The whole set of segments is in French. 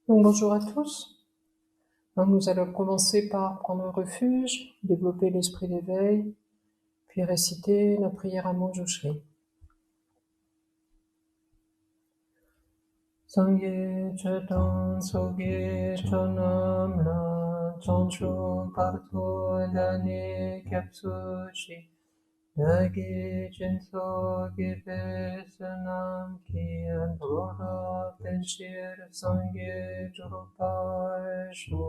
Donc bonjour à tous. Donc, nous allons commencer par prendre refuge, développer l'esprit d'éveil, puis réciter la prière à Manjushri. Sangye chetan soge chanam la chancho parto dane kyapsushi Nagi jinso gibe sanam ki andora penshir sangye drupashu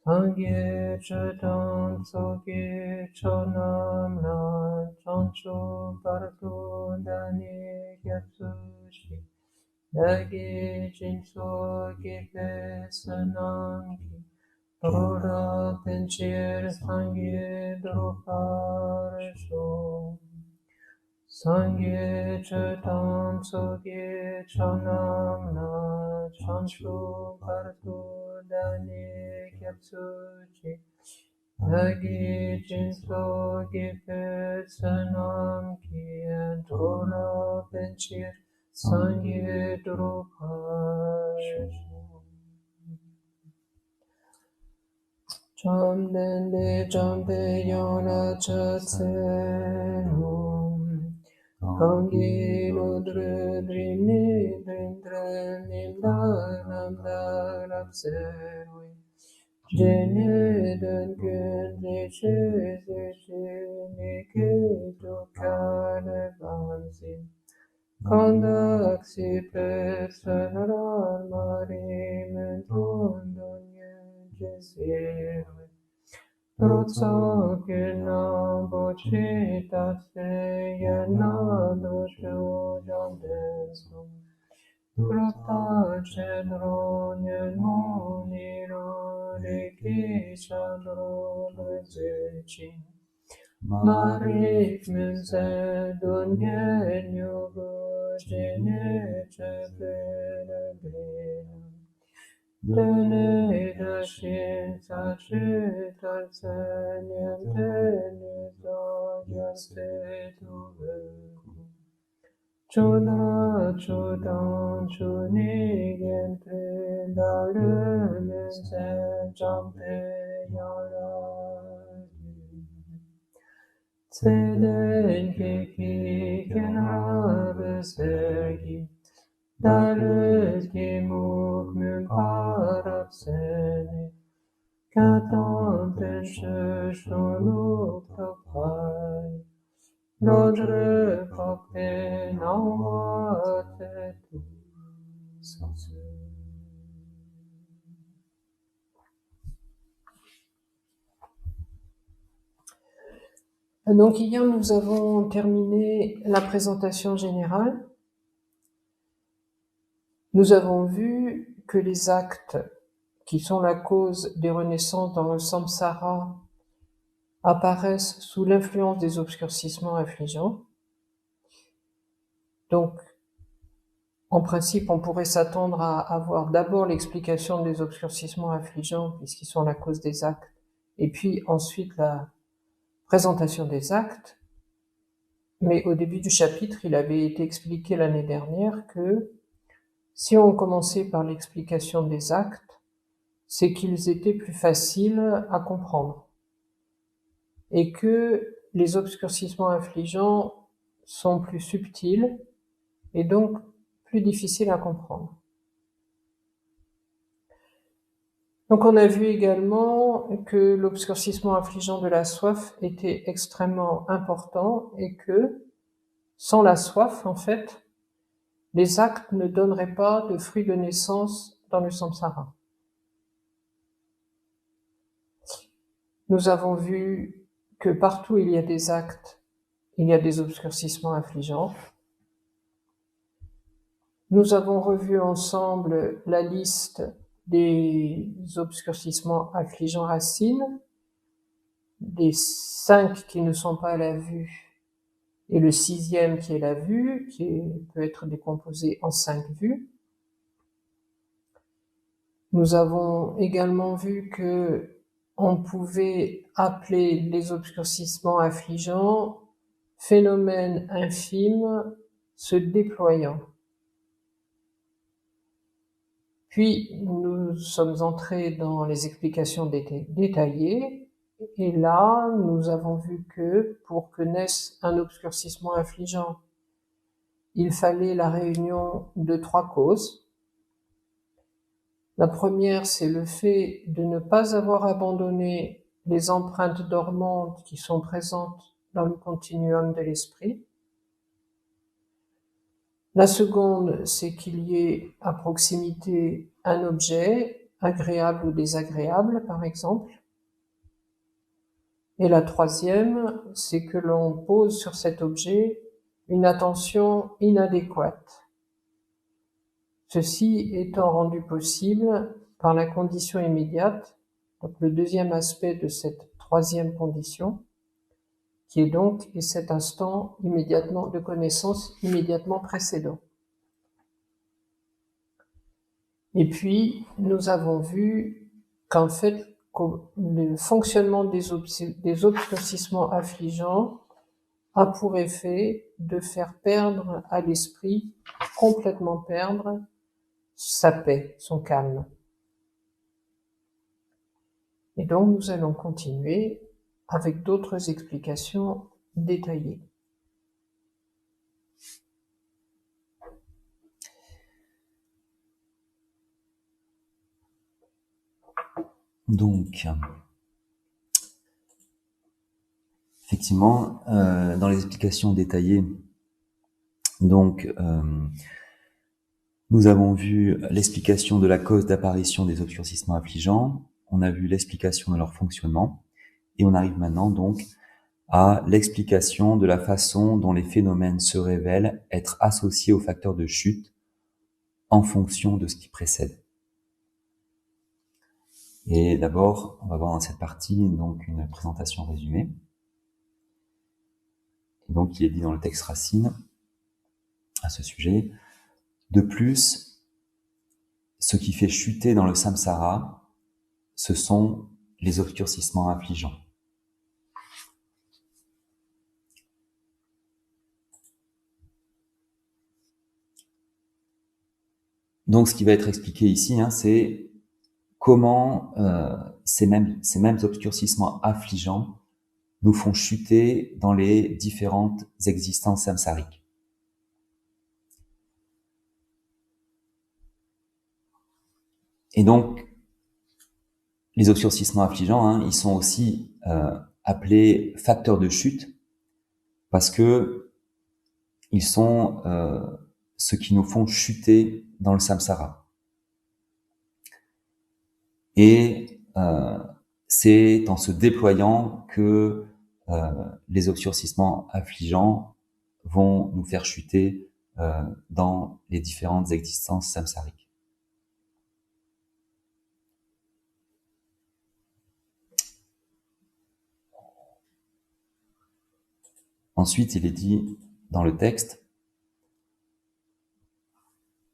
Sangye chetan soge chanam la chancho parto dane kyapsushi Nagi jinso gibe sanam ki Dora penchir sangye droparesho Sangye chetam soge chanam na chanshu partu dani kyapsuchi Nagi jinso gipe sanam ki Dora penchir sangye droparesho Chamdende champe yona chatsenum Kangi nudre drini drindre nimdanam darapserui Jene den kunde chese nikitu kane bansi Kandaksi pesanaran marimen tundunye jesirui Trotsakina bocita seyana doshu jandesum Trota cedronye muniro riki chandro lezecin Marik minse dunye nyugo jene cebene bina Dene dashin sachi tatsenyen dene dodyaste tuveku Chudra chudan chunigente daluminse jampe yaradi Tseden kiki kenrabe sergi Dalet gemuk mün parap seni Katan penche shonuk tapai Dodre pape nawate tu sanse Donc hier nous avons terminé la présentation générale. Nous avons vu que les actes qui sont la cause des renaissances dans le samsara apparaissent sous l'influence des obscurcissements affligeants. Donc, en principe, on pourrait s'attendre à avoir d'abord l'explication des obscurcissements affligeants puisqu'ils sont la cause des actes, et puis ensuite la présentation des actes. Mais au début du chapitre, il avait été expliqué l'année dernière que si on commençait par l'explication des actes, c'est qu'ils étaient plus faciles à comprendre et que les obscurcissements affligeants sont plus subtils et donc plus difficiles à comprendre. Donc on a vu également que l'obscurcissement affligeant de la soif était extrêmement important et que sans la soif, en fait, les actes ne donneraient pas de fruits de naissance dans le samsara. Nous avons vu que partout où il y a des actes, il y a des obscurcissements affligeants. Nous avons revu ensemble la liste des obscurcissements affligeants racines, des 5 qui ne sont pas à la vue, et le 6e qui est la vue, peut être décomposé en 5 vues. Nous avons également vu que on pouvait appeler les obscurcissements affligeants phénomènes infimes se déployant. Puis, nous sommes entrés dans les explications détaillées, et là, nous avons vu que pour que naisse un obscurcissement affligeant, il fallait la réunion de 3 causes. La première, c'est le fait de ne pas avoir abandonné les empreintes dormantes qui sont présentes dans le continuum de l'esprit. La seconde, c'est qu'il y ait à proximité un objet, agréable ou désagréable, par exemple. Et la troisième, c'est que l'on pose sur cet objet une attention inadéquate. Ceci étant rendu possible par la condition immédiate, donc le deuxième aspect de cette troisième condition, qui est donc cet instant immédiatement de connaissance immédiatement précédent. Et puis, nous avons vu qu'en fait, le fonctionnement des obscurcissements affligeants a pour effet de faire perdre à l'esprit, complètement perdre, sa paix, son calme. Et donc, nous allons continuer avec d'autres explications détaillées. Donc, effectivement, dans les explications détaillées, donc, nous avons vu l'explication de la cause d'apparition des obscurcissements affligeants, on a vu l'explication de leur fonctionnement, et on arrive maintenant donc à l'explication de la façon dont les phénomènes se révèlent être associés aux facteurs de chute en fonction de ce qui précède. Et d'abord, on va voir dans cette partie donc une présentation résumée. Et donc, il est dit dans le texte racine à ce sujet. De plus, ce qui fait chuter dans le samsara, ce sont les obscurcissements affligeants. Donc, ce qui va être expliqué ici, c'est comment ces mêmes obscurcissements affligeants nous font chuter dans les différentes existences samsariques. Et donc, les obscurcissements affligeants, ils sont aussi appelés facteurs de chute parce que ils sont ceux qui nous font chuter dans le samsara. Et c'est en se déployant que les obscurcissements affligeants vont nous faire chuter dans les différentes existences samsariques. Ensuite, il est dit dans le texte,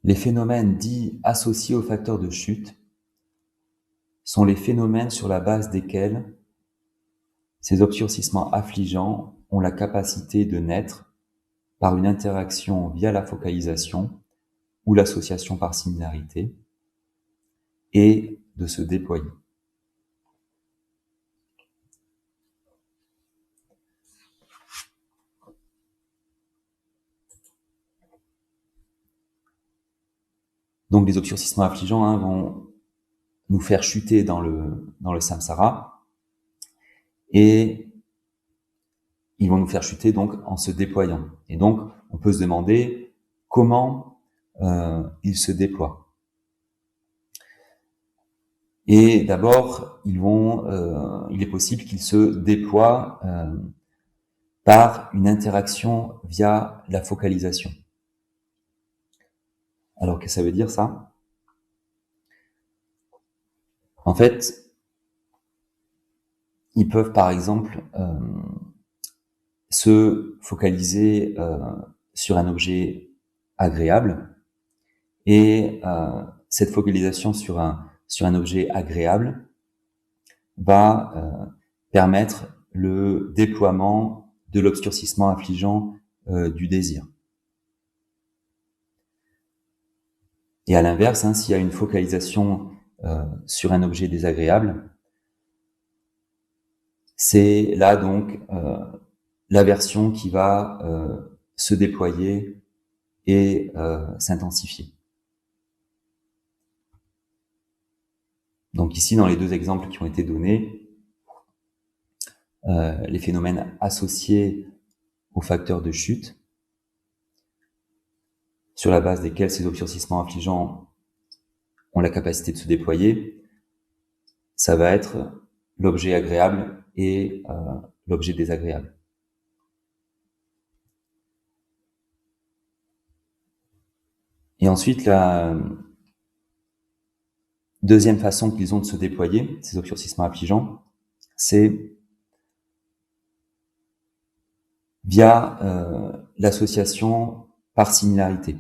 les phénomènes dits associés aux facteurs de chute sont les phénomènes sur la base desquels ces obscurcissements affligeants ont la capacité de naître par une interaction via la focalisation ou l'association par similarité et de se déployer. Donc les obscurcissements affligeants vont nous faire chuter dans le samsara et ils vont nous faire chuter donc en se déployant. Et donc on peut se demander comment ils se déploient. Et d'abord, il est possible qu'ils se déploient par une interaction via la focalisation. Alors, qu'est-ce que ça veut dire, ça? En fait, ils peuvent, par exemple, se focaliser sur un objet agréable, et cette focalisation sur un objet agréable va permettre le déploiement de l'obscurcissement affligeant du désir. Et à l'inverse, s'il y a une focalisation sur un objet désagréable, c'est là donc l'aversion qui va se déployer et s'intensifier. Donc ici, dans les deux exemples qui ont été donnés, les phénomènes associés aux facteurs de chute, sur la base desquels ces obscurcissements affligeants ont la capacité de se déployer, ça va être l'objet agréable et l'objet désagréable. Et ensuite, la deuxième façon qu'ils ont de se déployer, ces obscurcissements affligeants, c'est via l'association par similarité.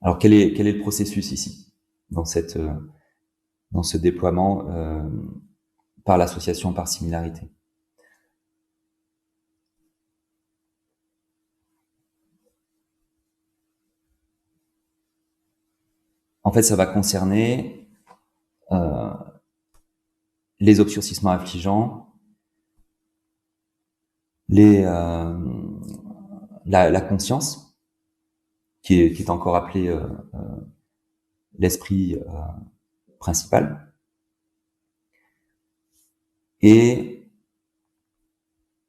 Alors quel est le processus ici dans ce déploiement par l'association par similarité? En fait, ça va concerner les obscurcissements affligeants, la conscience, qui est encore appelée l'esprit principal, et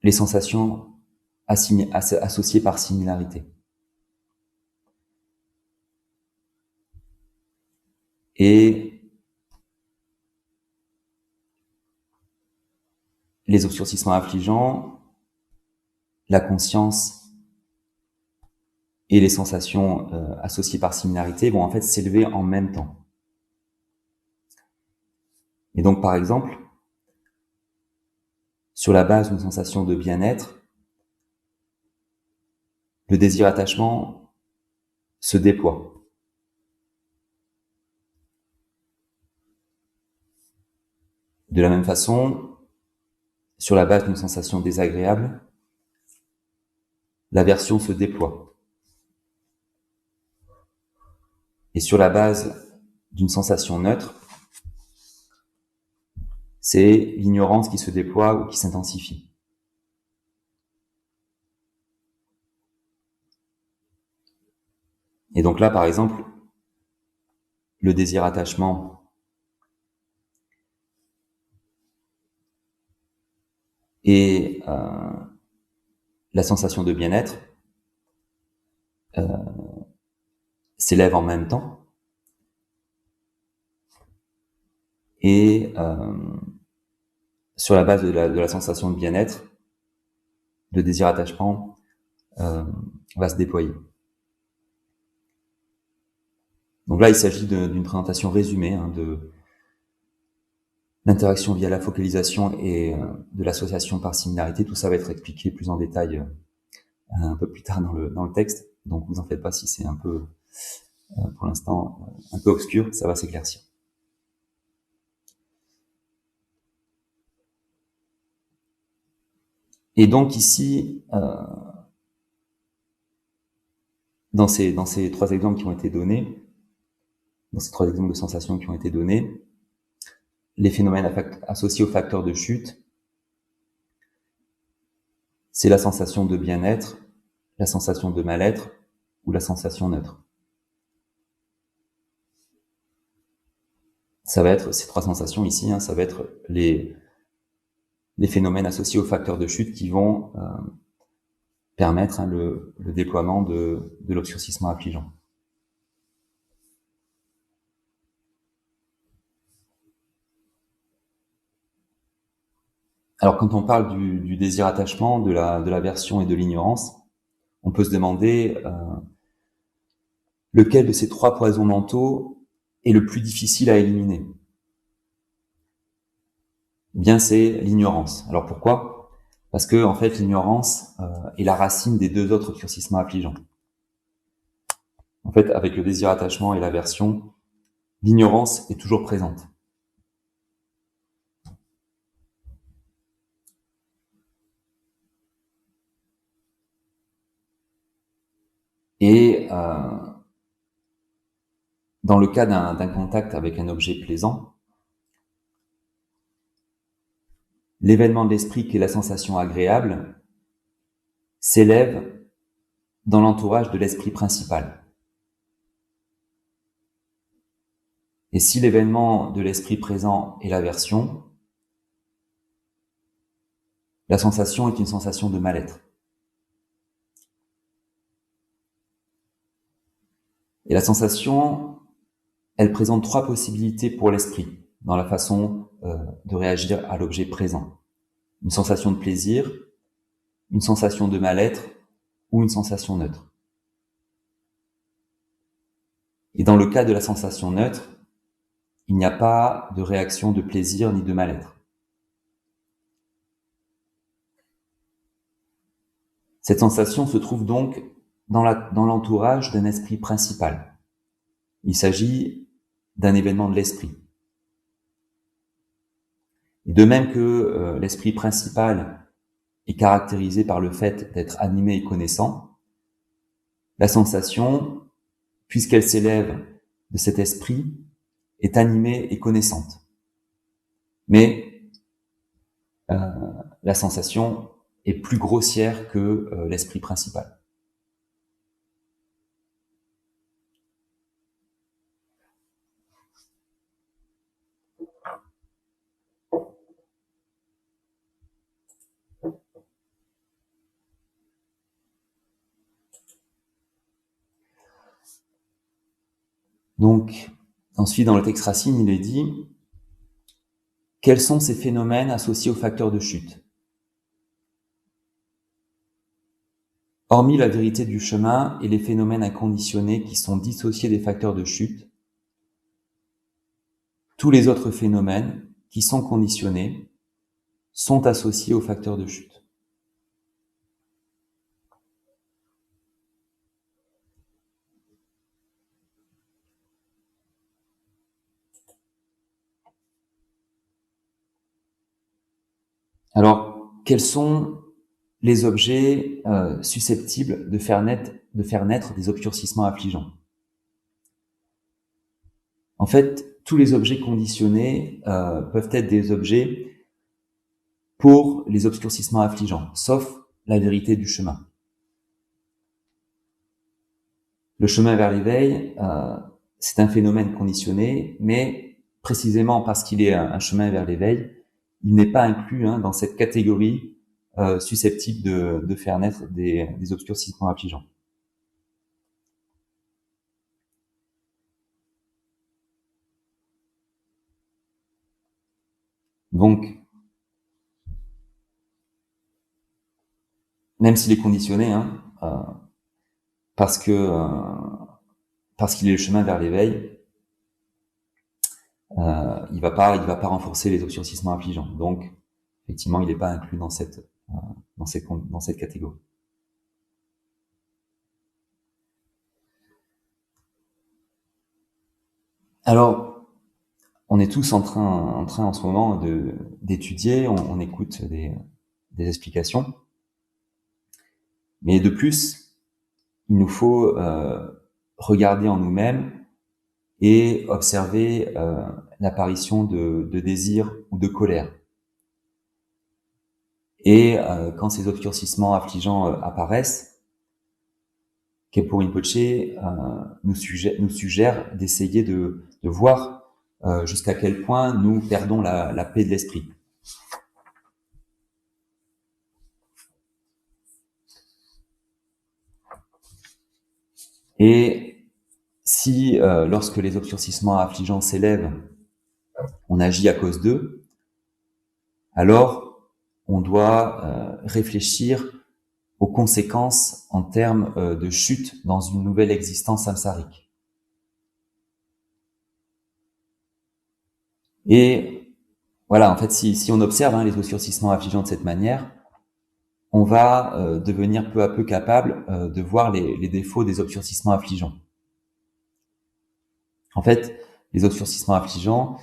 les sensations associées par similarité. Et les obscurcissements affligeants, la conscience et les sensations associées par similarité vont en fait s'élever en même temps. Et donc, par exemple, sur la base d'une sensation de bien-être, le désir-attachement se déploie. De la même façon, sur la base d'une sensation désagréable, l'aversion se déploie. Et sur la base d'une sensation neutre, c'est l'ignorance qui se déploie ou qui s'intensifie. Et donc là, par exemple, le désir-attachement et la sensation de bien-être s'élèvent en même temps. Et sur la base de la sensation de bien-être, le désir-attachement va se déployer. Donc là, il s'agit d'une présentation résumée de l'interaction via la focalisation et de l'association par similarité. Tout ça va être expliqué plus en détail un peu plus tard dans le texte. Donc, vous en faites pas si c'est un peu, pour l'instant, un peu obscur, ça va s'éclaircir. Et donc ici, dans ces trois exemples qui ont été donnés, dans ces trois exemples de sensations qui ont été donnés, les phénomènes associés aux facteurs de chute, c'est la sensation de bien-être, la sensation de mal-être ou la sensation neutre. Ça va être ces trois sensations ici, ça va être les phénomènes associés aux facteurs de chute qui vont permettre le déploiement de l'obscurcissement affligeant. Alors, quand on parle du désir-attachement, de l'aversion et de l'ignorance, on peut se demander lequel de ces trois poisons mentaux est le plus difficile à éliminer. Eh bien, c'est l'ignorance. Alors, pourquoi ? Parce que, en fait, l'ignorance est la racine des deux autres obscurcissements affligeants. En fait, avec le désir-attachement et l'aversion, l'ignorance est toujours présente. dans le cas d'un contact avec un objet plaisant, l'événement de l'esprit qui est la sensation agréable s'élève dans l'entourage de l'esprit principal. Et si l'événement de l'esprit présent est l'aversion, la sensation est une sensation de mal-être. Et la sensation, elle présente 3 possibilités pour l'esprit dans la façon de réagir à l'objet présent. Une sensation de plaisir, une sensation de mal-être ou une sensation neutre. Et dans le cas de la sensation neutre, il n'y a pas de réaction de plaisir ni de mal-être. Cette sensation se trouve donc dans l'entourage d'un esprit principal. Il s'agit d'un événement de l'esprit. Et de même que l'esprit principal est caractérisé par le fait d'être animé et connaissant, la sensation, puisqu'elle s'élève de cet esprit, est animée et connaissante. Mais la sensation est plus grossière que l'esprit principal. Donc, ensuite, dans le texte Racine, il est dit « Quels sont ces phénomènes associés aux facteurs de chute ?» Hormis la vérité du chemin et les phénomènes inconditionnés qui sont dissociés des facteurs de chute, tous les autres phénomènes qui sont conditionnés sont associés aux facteurs de chute. Alors, quels sont les objets susceptibles de faire naître des obscurcissements affligeants? En fait, tous les objets conditionnés peuvent être des objets pour les obscurcissements affligeants, sauf la vérité du chemin. Le chemin vers l'éveil, c'est un phénomène conditionné, mais précisément parce qu'il est un chemin vers l'éveil, il n'est pas inclus dans cette catégorie susceptible de faire naître des obscurcissements affligeants. Donc, même s'il est conditionné, parce qu'il est le chemin vers l'éveil, il va pas renforcer les obscurcissements affligeants. Donc, effectivement, il n'est pas inclus dans cette catégorie. Alors, on est tous en train en ce moment d'étudier, on écoute des explications. Mais de plus, il nous faut regarder en nous-mêmes et observer l'apparition de désir ou de colère. Et quand ces obscurcissements affligeants apparaissent, Khenpo Rinpoché nous suggère d'essayer de voir jusqu'à quel point nous perdons la paix de l'esprit. Et si, lorsque les obscurcissements affligeants s'élèvent, on agit à cause d'eux, alors on doit réfléchir aux conséquences en termes de chute dans une nouvelle existence samsarique. Et voilà, en fait, si on observe les obscurcissements affligeants de cette manière, on va devenir peu à peu capable de voir les défauts des obscurcissements affligeants. En fait, les obscurcissements affligeants,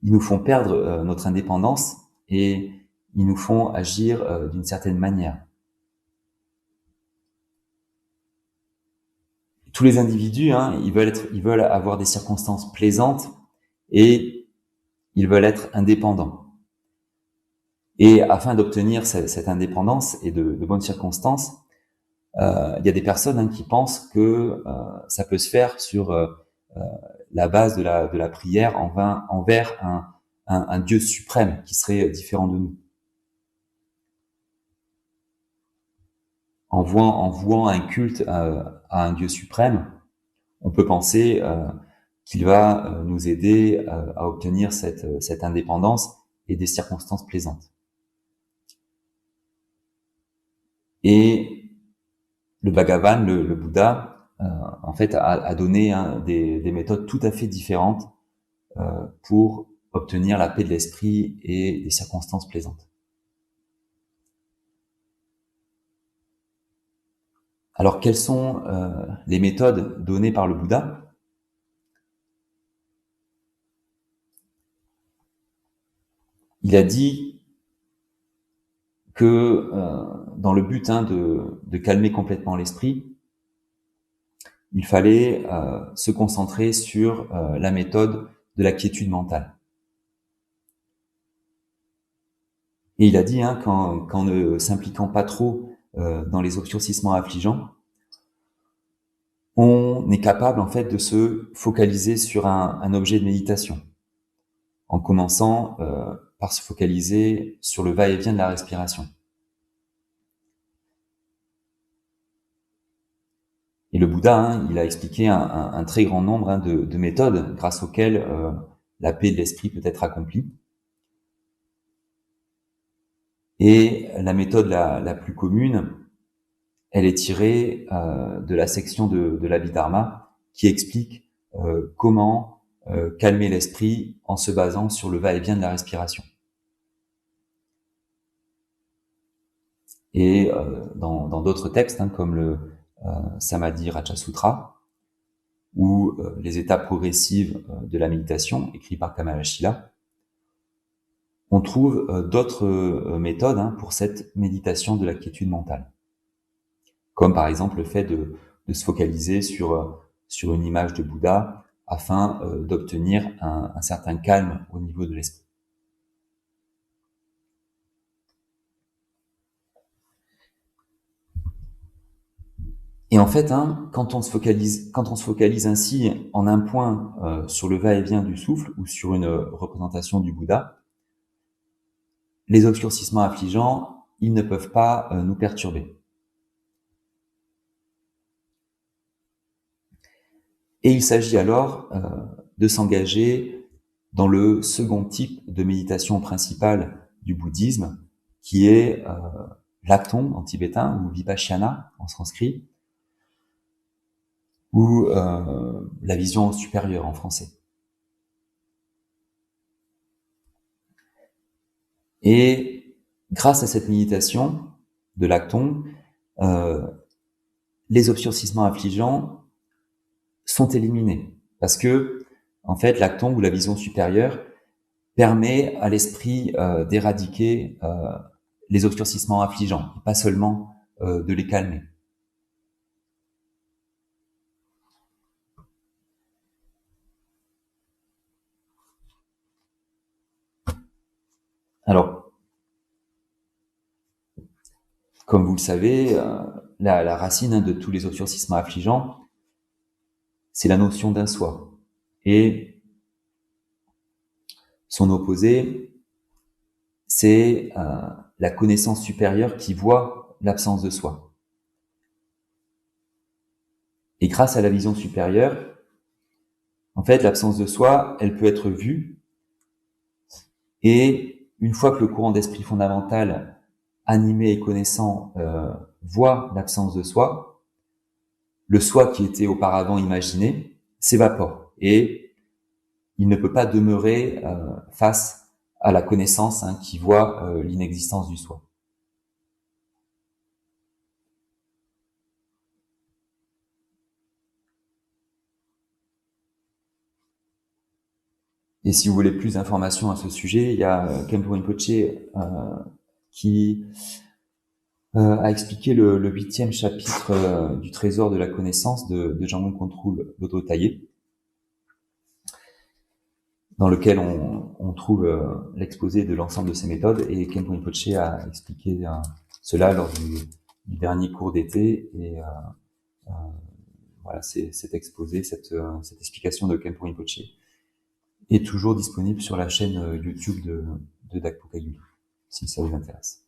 ils nous font perdre notre indépendance et ils nous font agir d'une certaine manière. tous les individus, hein, ils veulent avoir des circonstances plaisantes et ils veulent être indépendants. Et afin d'obtenir cette indépendance et de bonnes circonstances, il y a des personnes, hein, qui pensent que ça peut se faire sur la base de la prière envers un Dieu suprême qui serait différent de nous. En vouant un culte à un Dieu suprême, on peut penser qu'il va nous aider à obtenir cette indépendance et des circonstances plaisantes. Et le Bhagavan, le Bouddha, en fait, a donné, hein, des méthodes tout à fait différentes pour obtenir la paix de l'esprit et des circonstances plaisantes. Alors, quelles sont les méthodes données par le Bouddha ? Il a dit que dans le but, hein, de calmer complètement l'esprit, il fallait se concentrer sur la méthode de la quiétude mentale. Et il a dit, hein, qu'en ne s'impliquant pas trop dans les obscurcissements affligeants, on est capable, en fait, de se focaliser sur un objet de méditation, en commençant par se focaliser sur le va-et-vient de la respiration. Et le Bouddha, hein, il a expliqué un très grand nombre, hein, de méthodes grâce auxquelles la paix de l'esprit peut être accomplie. Et la méthode la plus commune, elle est tirée de la section de l'Abhidharma qui explique comment calmer l'esprit en se basant sur le va-et-vient de la respiration. Et dans d'autres textes, hein, comme le Samadhi Raja Sutra, ou les étapes progressives de la méditation, écrit par Kamalashila, on trouve d'autres méthodes, hein, pour cette méditation de la quiétude mentale. Comme par exemple le fait de se focaliser sur une image de Bouddha afin d'obtenir un certain calme au niveau de l'esprit. Et en fait, hein, quand on se focalise ainsi en un point sur le va-et-vient du souffle ou sur une représentation du Bouddha, les obscurcissements affligeants, ils ne peuvent pas nous perturber. Et il s'agit alors de s'engager dans le second type de méditation principale du bouddhisme, qui est l'Akton en tibétain ou Vipassana en sanskrit, ou la vision supérieure en français. Et grâce à cette méditation de l'Akton, les obscurcissements affligeants sont éliminés. Parce que, en fait, l'Akton ou la vision supérieure permet à l'esprit d'éradiquer les obscurcissements affligeants, et pas seulement de les calmer. Alors, comme vous le savez, la racine, hein, de tous les obscurcissements affligeants, c'est la notion d'un soi. Et son opposé, c'est la connaissance supérieure qui voit l'absence de soi. Et grâce à la vision supérieure, en fait, l'absence de soi, elle peut être vue. Et une fois que le courant d'esprit fondamental, animé et connaissant, voit l'absence de soi, le soi qui était auparavant imaginé s'évapore. Et il ne peut pas demeurer face à la connaissance, hein, qui voit l'inexistence du soi. Et si vous voulez plus d'informations à ce sujet, il y a Khenpo Rinpoche qui a expliqué le 8e chapitre du Trésor de la connaissance de Jean Contrôle Lodro-Taillé, dans lequel on trouve l'exposé de l'ensemble de ces méthodes, et Khenpo Rinpoche a expliqué cela lors du dernier cours d'été, et voilà, cet exposé, cette explication de Khenpo Rinpoche est toujours disponible sur la chaîne YouTube de Dakpo Kagyu, si ça vous intéresse.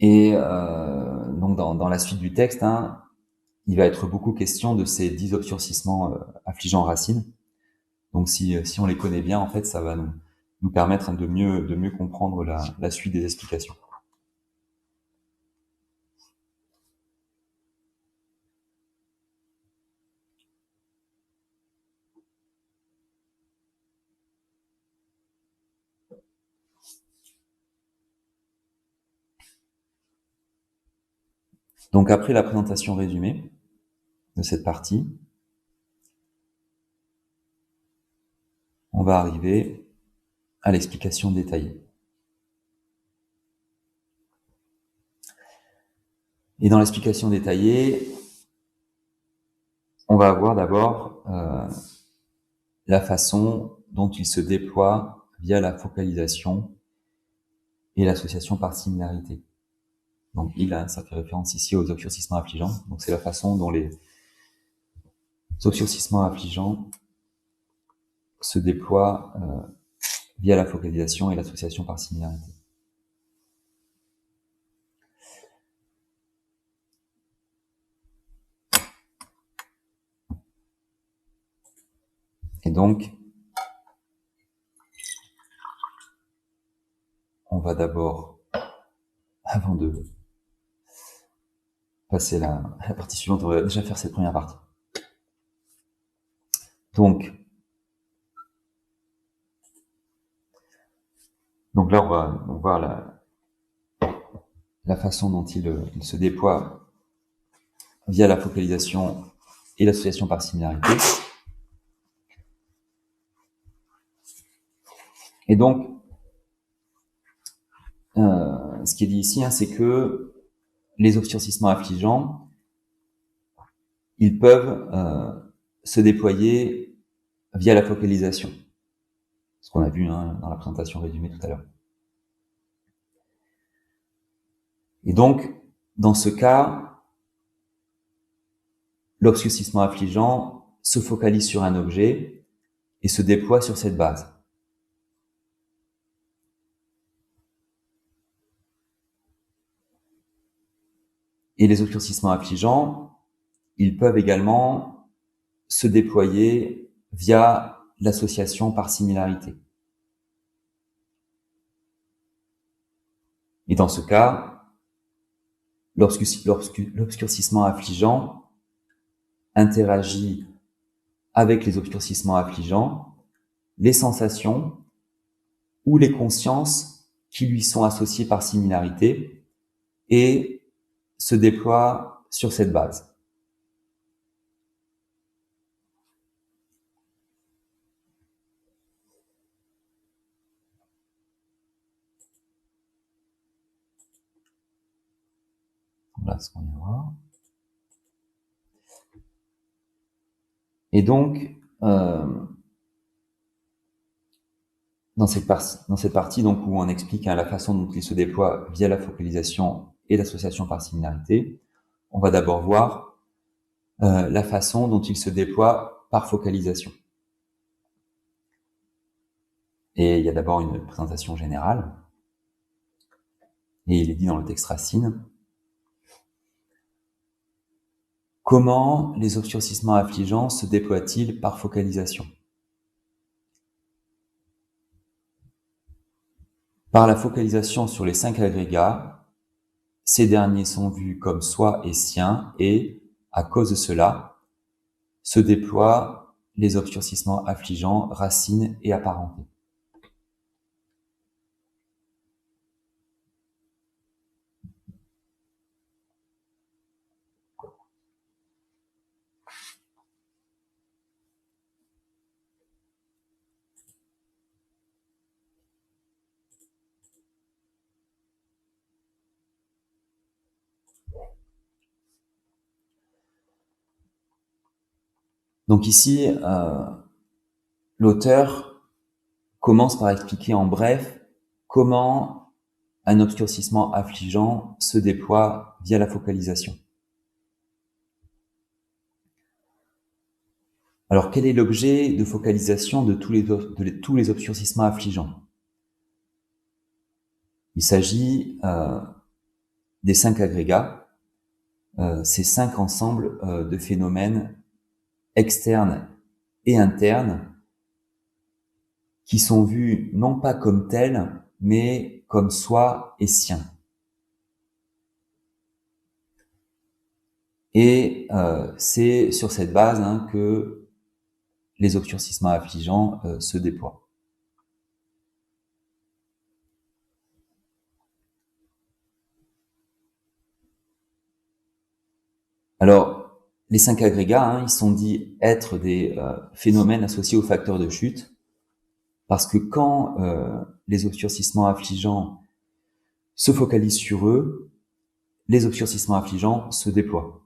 Et donc dans la suite du texte, il va être beaucoup question de ces 10 obscurcissements affligeants racines. Donc si on les connaît bien, en fait, ça va nous permettre de mieux comprendre la suite des explications. Donc après la présentation résumée de cette partie, on va arriver à l'explication détaillée. Et dans l'explication détaillée, on va avoir d'abord la façon dont il se déploie via la focalisation et l'association par similarité. Donc ça fait référence ici aux obscurcissements affligeants. Donc c'est la façon dont les obscurcissements affligeants se déploient via la focalisation et l'association par similarité. Et donc, on va d'abord, avant de passer la partie suivante, on va déjà faire cette première partie. Donc là, on va voir la façon dont il se déploie via la focalisation et l'association par similarité. Et donc, ce qui est dit ici, c'est que les obscurcissements affligeants, ils peuvent se déployer via la focalisation. Ce qu'on a vu dans la présentation résumée tout à l'heure. Et donc, dans ce cas, l'obscurcissement affligeant se focalise sur un objet et se déploie sur cette base. Et les obscurcissements affligeants, ils peuvent également se déployer via l'association par similarité. Et dans ce cas, l'obscurcissement affligeant interagit avec les obscurcissements affligeants, les sensations ou les consciences qui lui sont associées par similarité et se déploie sur cette base. Voilà ce qu'on y aura. Et donc, dans cette partie donc, où on explique la façon dont il se déploie via la focalisation et l'association par similarité, on va d'abord voir la façon dont il se déploie par focalisation. Et il y a d'abord une présentation générale, et il est dit dans le texte racine, comment les obscurcissements affligeants se déploient-ils par focalisation? Par la focalisation sur les 5 agrégats, ces derniers sont vus comme soi et siens et, à cause de cela, se déploient les obscurcissements affligeants, racines et apparentés. Donc ici, l'auteur commence par expliquer en bref comment un obscurcissement affligeant se déploie via la focalisation. Alors, quel est l'objet de focalisation de tous les obscurcissements affligeants? Il s'agit des 5 agrégats, ces 5 ensembles de phénomènes externes et internes qui sont vus non pas comme tels, mais comme soi et sien. Et c'est sur cette base que les obscurcissements affligeants se déploient. Alors, les 5 agrégats, ils sont dits être des phénomènes associés aux facteurs de chute, parce que quand les obscurcissements affligeants se focalisent sur eux, les obscurcissements affligeants se déploient.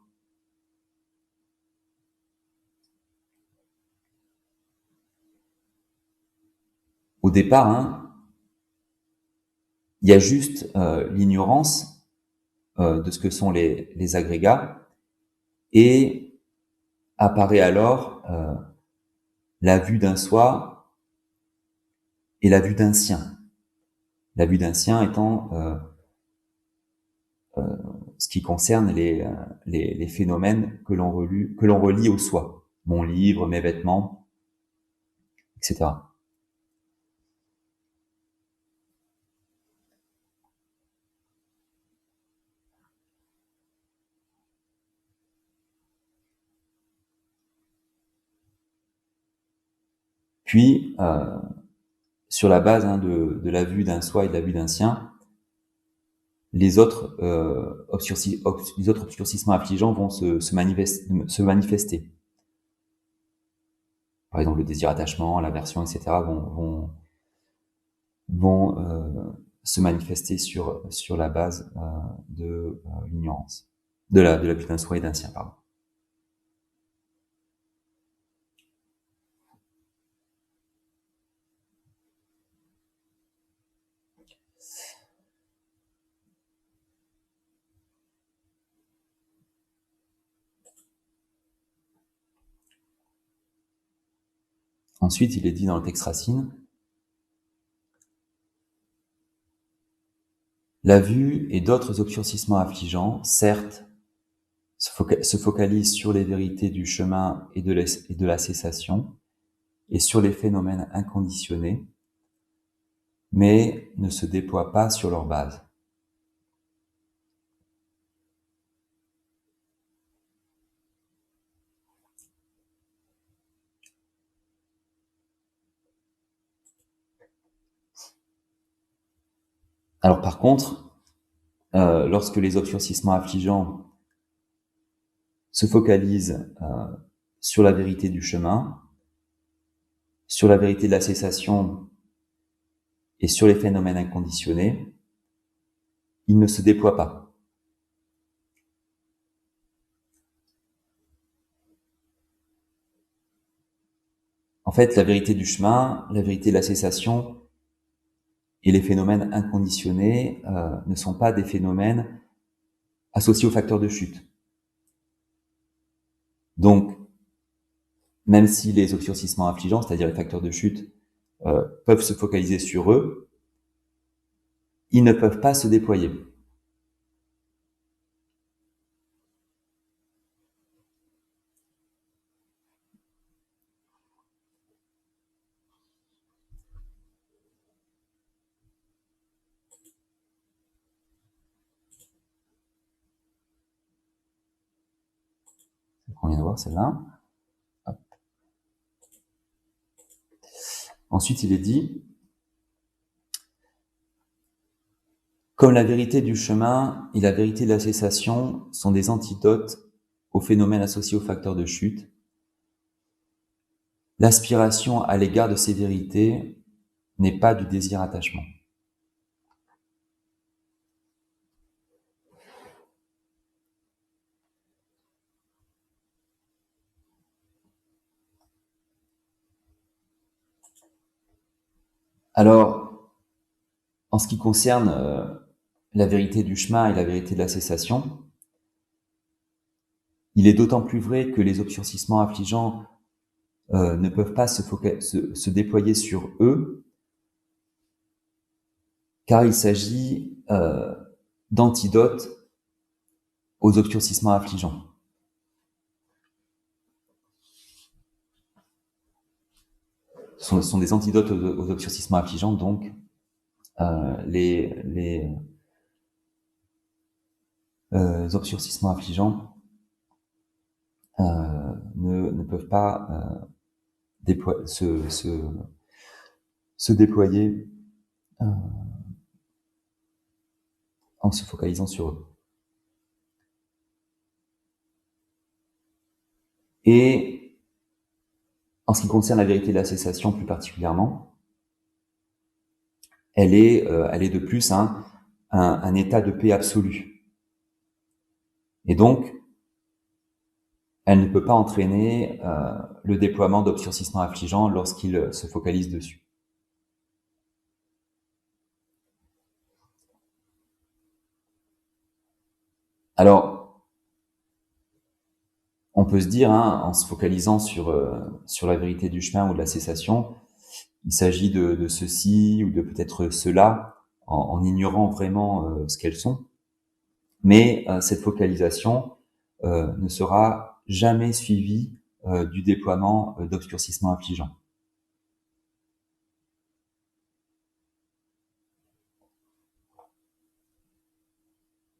Au départ, il y a juste l'ignorance de ce que sont les agrégats, et apparaît alors la vue d'un soi et la vue d'un sien. La vue d'un sien étant ce qui concerne les phénomènes que l'on relie au soi. Mon livre, mes vêtements, etc. Puis, sur la base de la vue d'un soi et de la vue d'un sien, les autres obscurcissements affligeants vont se manifester. Par exemple, le désir attachement, l'aversion, etc. vont se manifester sur la base de l'ignorance, de la vue d'un soi et d'un sien, pardon. Ensuite, il est dit dans le texte racine, la vue et d'autres obscurcissements affligeants, certes, se focalisent sur les vérités du chemin et de la cessation, et sur les phénomènes inconditionnés, mais ne se déploient pas sur leur base. Alors par contre, lorsque les obscurcissements affligeants se focalisent sur la vérité du chemin, sur la vérité de la cessation et sur les phénomènes inconditionnés, ils ne se déploient pas. En fait, la vérité du chemin, la vérité de la cessation et les phénomènes inconditionnés ne sont pas des phénomènes associés aux facteurs de chute. Donc, même si les obscurcissements affligeants, c'est-à-dire les facteurs de chute, peuvent se focaliser sur eux, ils ne peuvent pas se déployer. On vient de voir celle-là. Ensuite, il est dit, comme la vérité du chemin et la vérité de la cessation sont des antidotes aux phénomènes associés aux facteurs de chute, l'aspiration à l'égard de ces vérités n'est pas du désir attachement. Alors, en ce qui concerne la vérité du chemin et la vérité de la cessation, il est d'autant plus vrai que les obscurcissements affligeants ne peuvent pas se déployer sur eux, car il s'agit d'antidotes aux obscurcissements affligeants. Ce sont des antidotes aux obscurcissements affligeants, donc les obscurcissements affligeants ne peuvent pas se déployer en se focalisant sur eux. Et en ce qui concerne la vérité de la cessation plus particulièrement, elle est de plus un état de paix absolue. Et donc, elle ne peut pas entraîner le déploiement d'obscurcissements affligeants lorsqu'il se focalise dessus. Alors, on peut se dire, en se focalisant sur la vérité du chemin ou de la cessation, il s'agit de ceci ou de peut-être cela, en ignorant vraiment ce qu'elles sont. Mais cette focalisation ne sera jamais suivie du déploiement d'obscurcissements affligeants.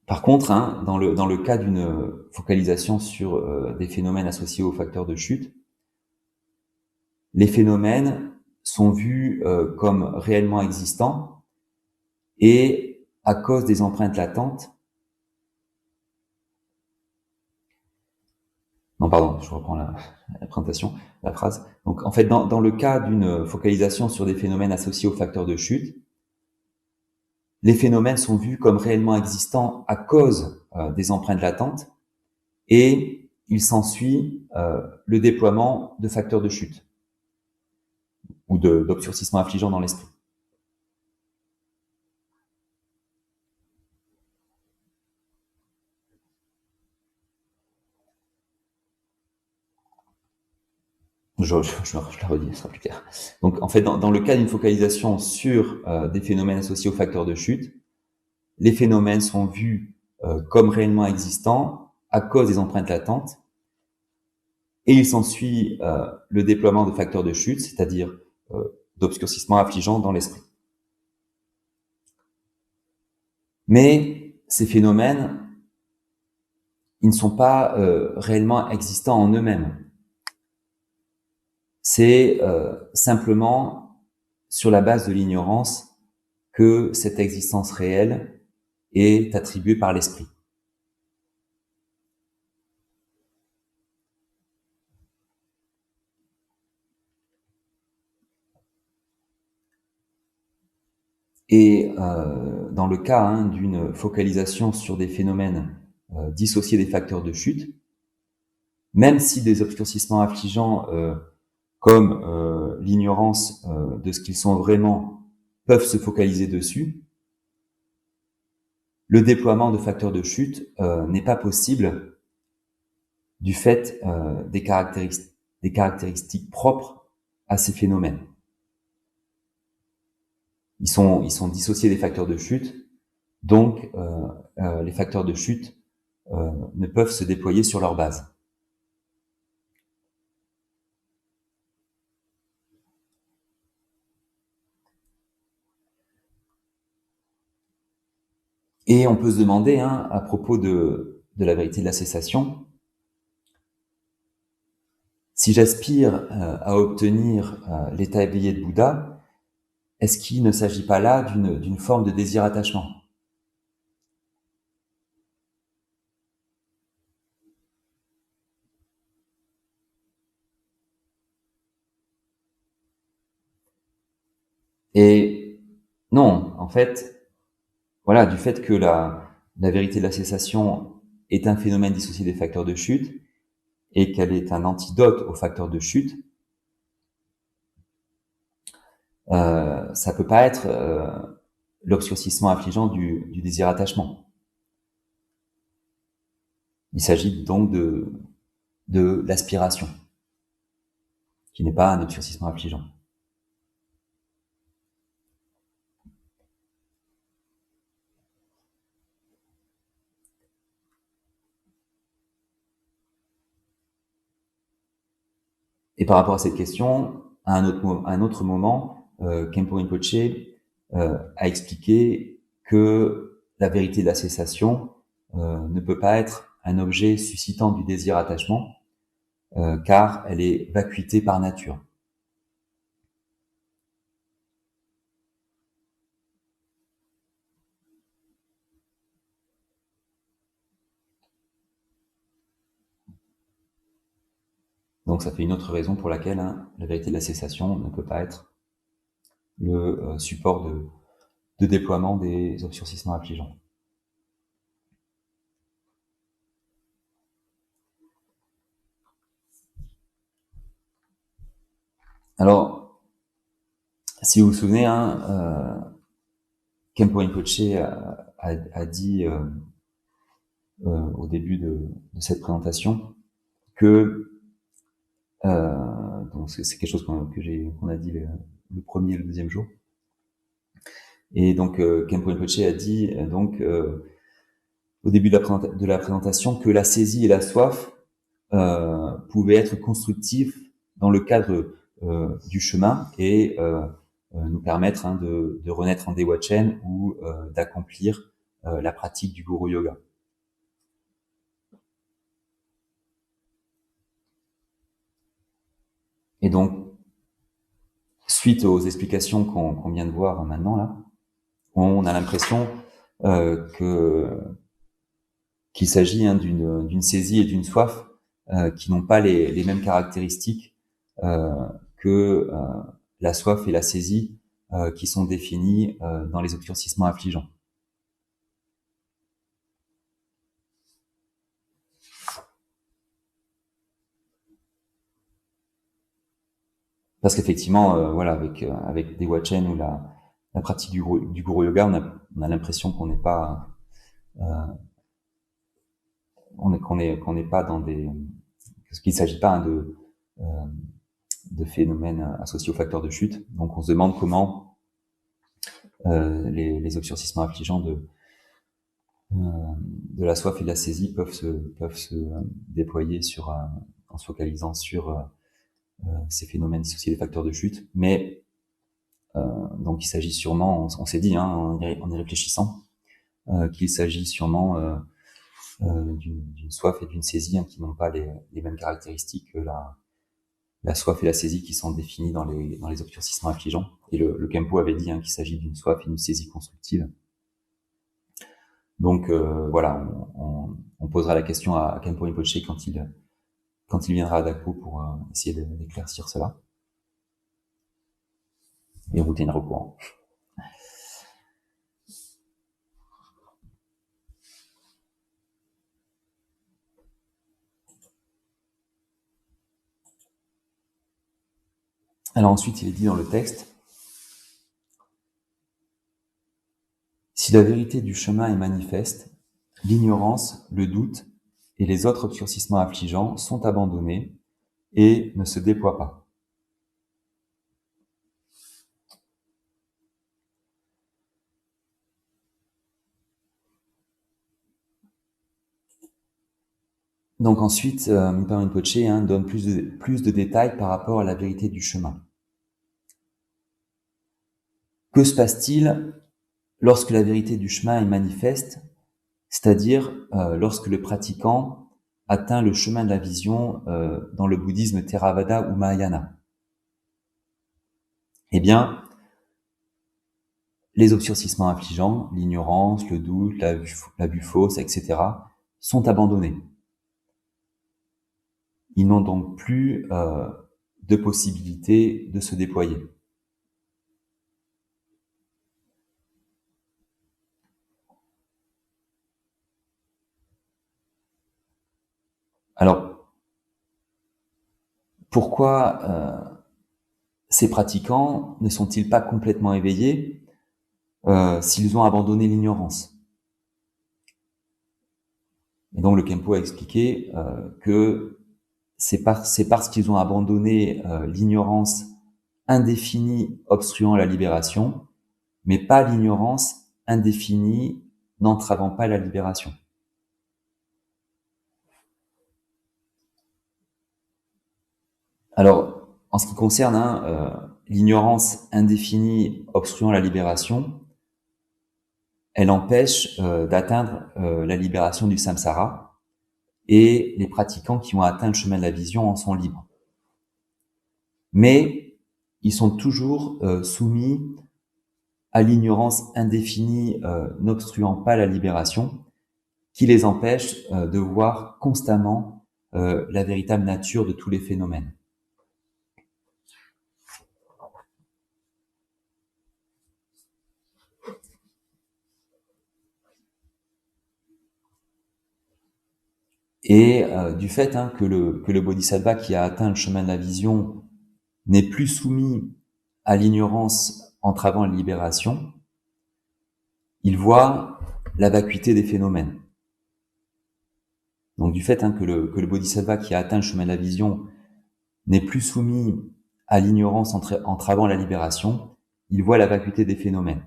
Par contre, dans le cas d'une focalisation sur des phénomènes associés aux facteurs de chute, les phénomènes sont vus comme réellement existants et à cause des empreintes latentes. Non, pardon, je reprends la présentation, la phrase. Donc, en fait, dans le cas d'une focalisation sur des phénomènes associés aux facteurs de chute, les phénomènes sont vus comme réellement existants à cause des empreintes latentes et il s'ensuit le déploiement de facteurs de chute ou d'obscurcissements affligeants dans l'esprit. Je la redis, ce sera plus clair. Donc, en fait, dans le cas d'une focalisation sur des phénomènes associés aux facteurs de chute, les phénomènes sont vus comme réellement existants à cause des empreintes latentes et il s'ensuit le déploiement de facteurs de chute, c'est-à-dire d'obscurcissements affligeants dans l'esprit. Mais ces phénomènes, ils ne sont pas réellement existants en eux-mêmes. C'est simplement sur la base de l'ignorance que cette existence réelle est attribuée par l'esprit. Et dans le cas d'une focalisation sur des phénomènes dissociés des facteurs de chute, même si des obscurcissements affligeants comme l'ignorance de ce qu'ils sont vraiment peuvent se focaliser dessus, le déploiement de facteurs de chute n'est pas possible du fait des caractéristiques propres à ces phénomènes. Ils sont dissociés des facteurs de chute, donc les facteurs de chute ne peuvent se déployer sur leur base. Et on peut se demander, à propos de la vérité de la cessation, si j'aspire à obtenir l'état éveillé de Bouddha, est-ce qu'il ne s'agit pas là d'une forme de désir-attachement ? Et non, en fait, voilà, du fait que la vérité de la cessation est un phénomène dissocié des facteurs de chute et qu'elle est un antidote aux facteurs de chute, ça peut pas être l'obscurcissement affligeant du désir attachement. Il s'agit donc de l'aspiration, qui n'est pas un obscurcissement affligeant. Et par rapport à cette question, à un autre moment, Khenpo Rinpoche a expliqué que la vérité de la cessation ne peut pas être un objet suscitant du désir attachement, car elle est vacuité par nature. Donc ça fait une autre raison pour laquelle la vérité de la cessation ne peut pas être le support de déploiement des obscurcissements affligeants. Alors, si vous vous souvenez, Khenpo Rinpoche a dit au début de cette présentation que donc c'est quelque chose qu'on a dit le premier et le deuxième jour. Et donc Khenpo Rinpoche a dit au début de la présentation que la saisie et la soif pouvaient être constructifs dans le cadre du chemin et nous permettre de renaître en Dewachen ou d'accomplir la pratique du Guru Yoga. Et donc, suite aux explications qu'on vient de voir maintenant là, on a l'impression qu'il s'agit d'une saisie et d'une soif qui n'ont pas les mêmes caractéristiques que la soif et la saisie qui sont définies dans les obscurcissements affligeants. Parce qu'effectivement, voilà, avec Dewachen ou la pratique du Guru Yoga, on a l'impression qu'on n'est pas qu'on n'est pas dans des, parce qu'il ne s'agit pas de phénomènes associés aux facteurs de chute. Donc on se demande comment les obscurcissements affligeants de la soif et de la saisie peuvent se déployer en se focalisant sur ces phénomènes associés aux facteurs de chute. Mais donc il s'agit sûrement, on s'est dit en y réfléchissant, qu'il s'agit sûrement d'une soif et d'une saisie qui n'ont pas les mêmes caractéristiques que la soif et la saisie qui sont définies dans les obscurcissements affligeants. Et le Khenpo avait dit qu'il s'agit d'une soif et d'une saisie constructive. Donc voilà, on posera la question à Khenpo Rinpoche quand il viendra à Dakpo pour essayer d'éclaircir cela. Et on vous tiendra au courant. Alors ensuite, il est dit dans le texte, si la vérité du chemin est manifeste, l'ignorance, le doute et les autres obscurcissements affligeants sont abandonnés et ne se déploient pas. Donc ensuite, Mipa Rinpoche donne plus de détails par rapport à la vérité du chemin. Que se passe-t-il lorsque la vérité du chemin est manifeste, c'est-à-dire lorsque le pratiquant atteint le chemin de la vision dans le bouddhisme Theravada ou Mahayana? Eh bien, les obscurcissements affligeants, l'ignorance, le doute, la vue fausse, etc., sont abandonnés. Ils n'ont donc plus de possibilité de se déployer. Alors, pourquoi ces pratiquants ne sont-ils pas complètement éveillés s'ils ont abandonné l'ignorance? Et donc le Khenpo a expliqué que c'est parce qu'ils ont abandonné l'ignorance indéfinie obstruant la libération, mais pas l'ignorance indéfinie n'entravant pas la libération. Alors, en ce qui concerne l'ignorance indéfinie obstruant la libération, elle empêche d'atteindre la libération du samsara, et les pratiquants qui ont atteint le chemin de la vision en sont libres. Mais ils sont toujours soumis à l'ignorance indéfinie n'obstruant pas la libération, qui les empêche de voir constamment la véritable nature de tous les phénomènes. Et du fait que le bodhisattva qui a atteint le chemin de la vision n'est plus soumis à l'ignorance entravant la libération, il voit la vacuité des phénomènes. Donc du fait que le bodhisattva qui a atteint le chemin de la vision n'est plus soumis à l'ignorance entravant la libération, il voit la vacuité des phénomènes.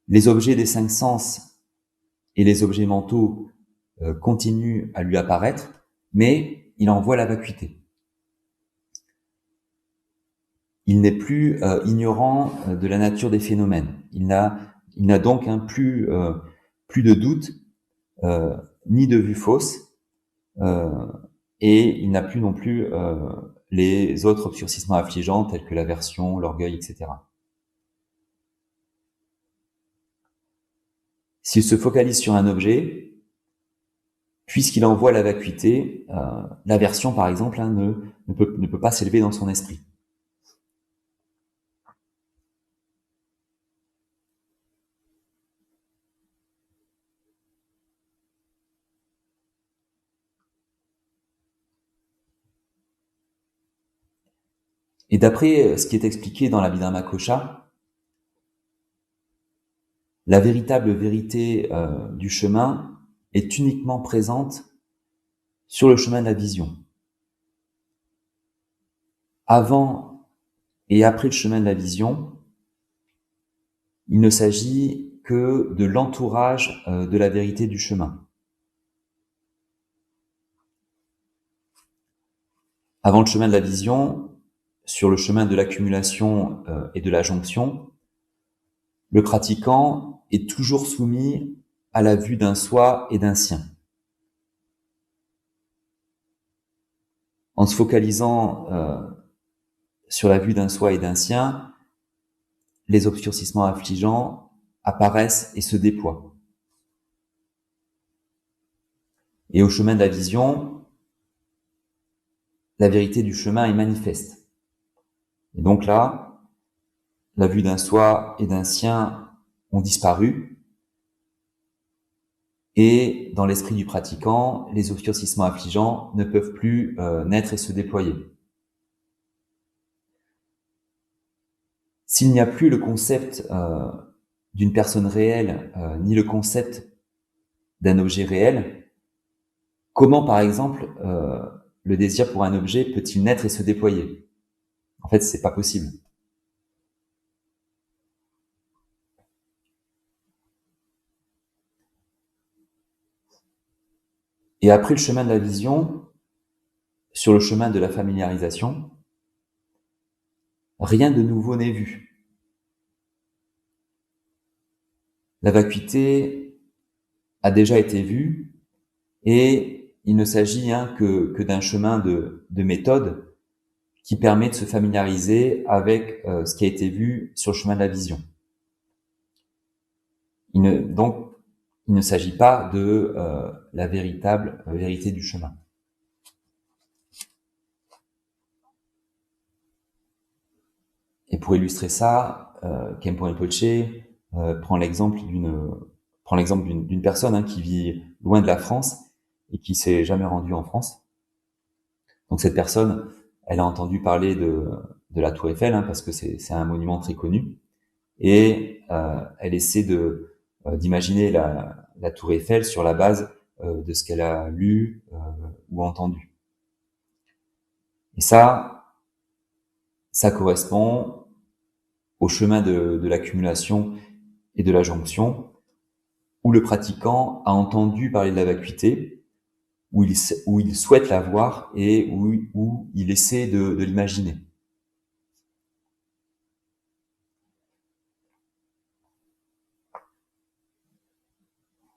Les objets des cinq sens et les objets mentaux continuent à lui apparaître, mais il en voit la vacuité. Il n'est plus ignorant de la nature des phénomènes. Il n'a donc plus de doute, ni de vue fausse, et il n'a plus non plus les autres obscurcissements affligeants tels que l'aversion, l'orgueil, etc. S'il se focalise sur un objet, puisqu'il en voit la vacuité, l'aversion par exemple ne peut pas s'élever dans son esprit. Et d'après ce qui est expliqué dans l'Abhidharma-kosha, la véritable vérité du chemin est uniquement présente sur le chemin de la vision. Avant et après le chemin de la vision, il ne s'agit que de l'entourage de la vérité du chemin. Avant le chemin de la vision, sur le chemin de l'accumulation et de la jonction, le pratiquant est toujours soumis à la vue d'un soi et d'un sien. En se focalisant sur la vue d'un soi et d'un sien, les obscurcissements affligeants apparaissent et se déploient. Et au chemin de la vision, la vérité du chemin est manifeste. Et donc là, la vue d'un soi et d'un sien ont disparu, et dans l'esprit du pratiquant, les obscurcissements affligeants ne peuvent plus naître et se déployer. S'il n'y a plus le concept d'une personne réelle, ni le concept d'un objet réel, comment, par exemple, le désir pour un objet peut-il naître et se déployer? En fait, c'est pas possible. Et après le chemin de la vision, sur le chemin de la familiarisation, rien de nouveau n'est vu. La vacuité a déjà été vue, et il ne s'agit que d'un chemin de méthode qui permet de se familiariser avec ce qui a été vu sur le chemin de la vision. Donc, il ne s'agit pas de la véritable vérité du chemin. Et pour illustrer ça, Khenpo Rinpoche prend l'exemple d'une personne qui vit loin de la France et qui s'est jamais rendue en France. Donc cette personne elle a entendu parler de la Tour Eiffel, hein, parce que c'est un monument très connu, et elle essaie d'imaginer la Tour Eiffel sur la base de ce qu'elle a lu ou entendu. Et ça correspond au chemin de l'accumulation et de la jonction, où le pratiquant a entendu parler de la vacuité, où il souhaite la voir et où il essaie de l'imaginer.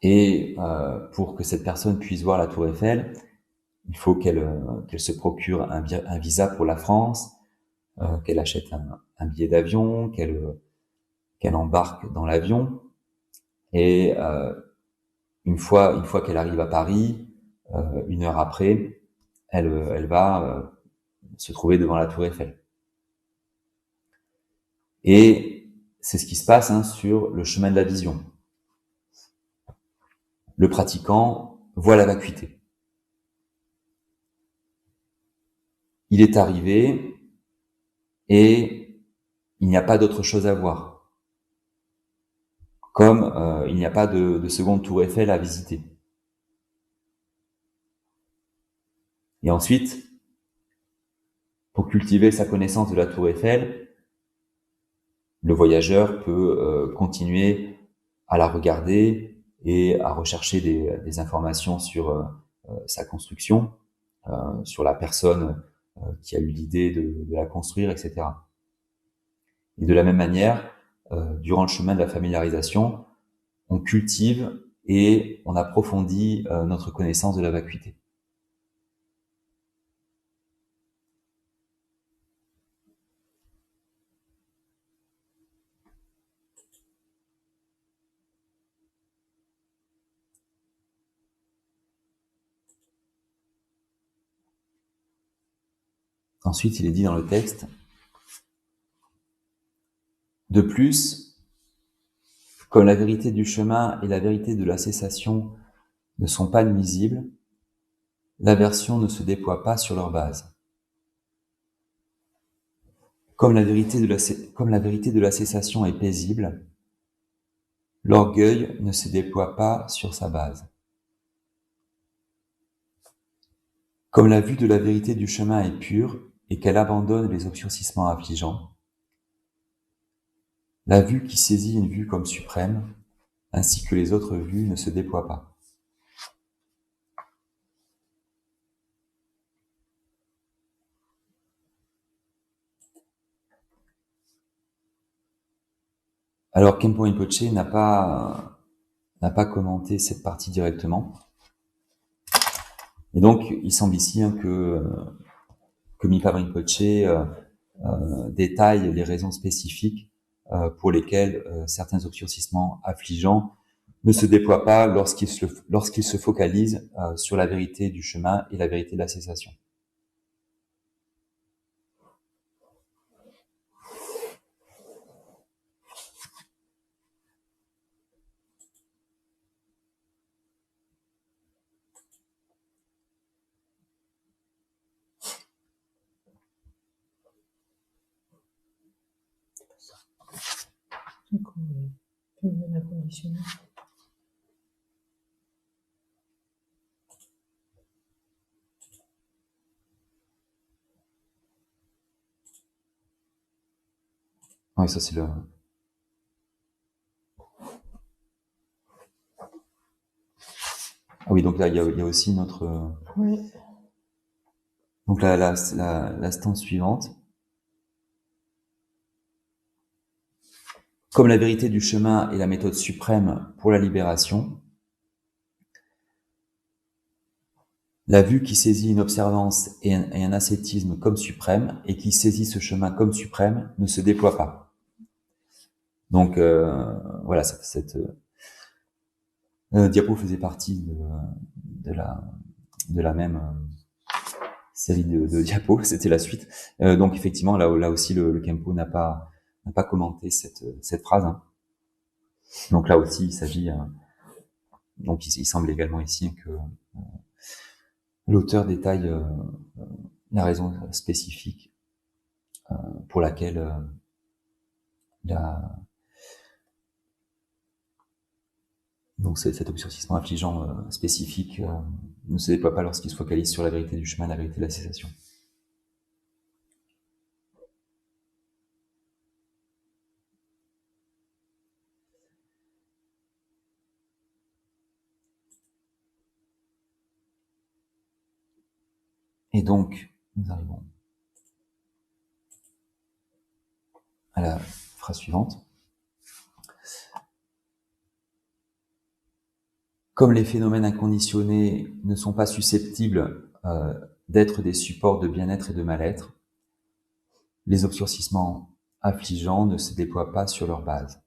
Et pour que cette personne puisse voir la Tour Eiffel, il faut qu'elle se procure un visa pour la France, qu'elle achète un billet d'avion, qu'elle embarque dans l'avion. Et une fois qu'elle arrive à Paris, 1 heure après, elle va se trouver devant la Tour Eiffel. Et c'est ce qui se passe, hein, sur le chemin de la vision. Le pratiquant voit la vacuité. Il est arrivé et il n'y a pas d'autre chose à voir. Comme il n'y a pas de seconde Tour Eiffel à visiter. Et ensuite, pour cultiver sa connaissance de la Tour Eiffel, le voyageur peut continuer à la regarder et à rechercher des informations sur sa construction, sur la personne qui a eu l'idée de la construire, etc. Et de la même manière, durant le chemin de la familiarisation, on cultive et on approfondit notre connaissance de la vacuité. Ensuite, il est dit dans le texte, de plus, comme la vérité du chemin et la vérité de la cessation ne sont pas nuisibles, l'aversion ne se déploie pas sur leur base. Comme la vérité de la cessation est paisible, l'orgueil ne se déploie pas sur sa base. Comme la vue de la vérité du chemin est pure et qu'elle abandonne les obscurcissements affligeants, la vue qui saisit une vue comme suprême, ainsi que les autres vues, ne se déploie pas. Alors Khenpo Rinpoche n'a pas commenté cette partie directement. Et donc, il semble ici, hein, que Mipham Rinpoche détaille les raisons spécifiques pour lesquelles certains obscurcissements affligeants ne se déploient pas lorsqu'ils se focalisent sur la vérité du chemin et la vérité de la cessation. Oui, ça c'est le... Ah oui, donc là, il y a aussi notre... Oui. Donc là, la stance suivante. Comme la vérité du chemin est la méthode suprême pour la libération, la vue qui saisit une observance et un ascétisme comme suprême et qui saisit ce chemin comme suprême ne se déploie pas. Donc voilà, cette diapo faisait partie de la même série de diapos, c'était la suite. Donc effectivement, là aussi, le Khenpo n'a pas commenté cette phrase. Hein. Donc là aussi, il s'agit... donc il semble également ici que l'auteur détaille la raison spécifique pour laquelle donc cet obscurcissement affligeant spécifique ne se déploie pas lorsqu'il se focalise sur la vérité du chemin, la vérité de la cessation. Et donc, nous arrivons à la phrase suivante. Comme les phénomènes inconditionnés ne sont pas susceptibles d'être des supports de bien-être et de mal-être, les obscurcissements affligeants ne se déploient pas sur leur base.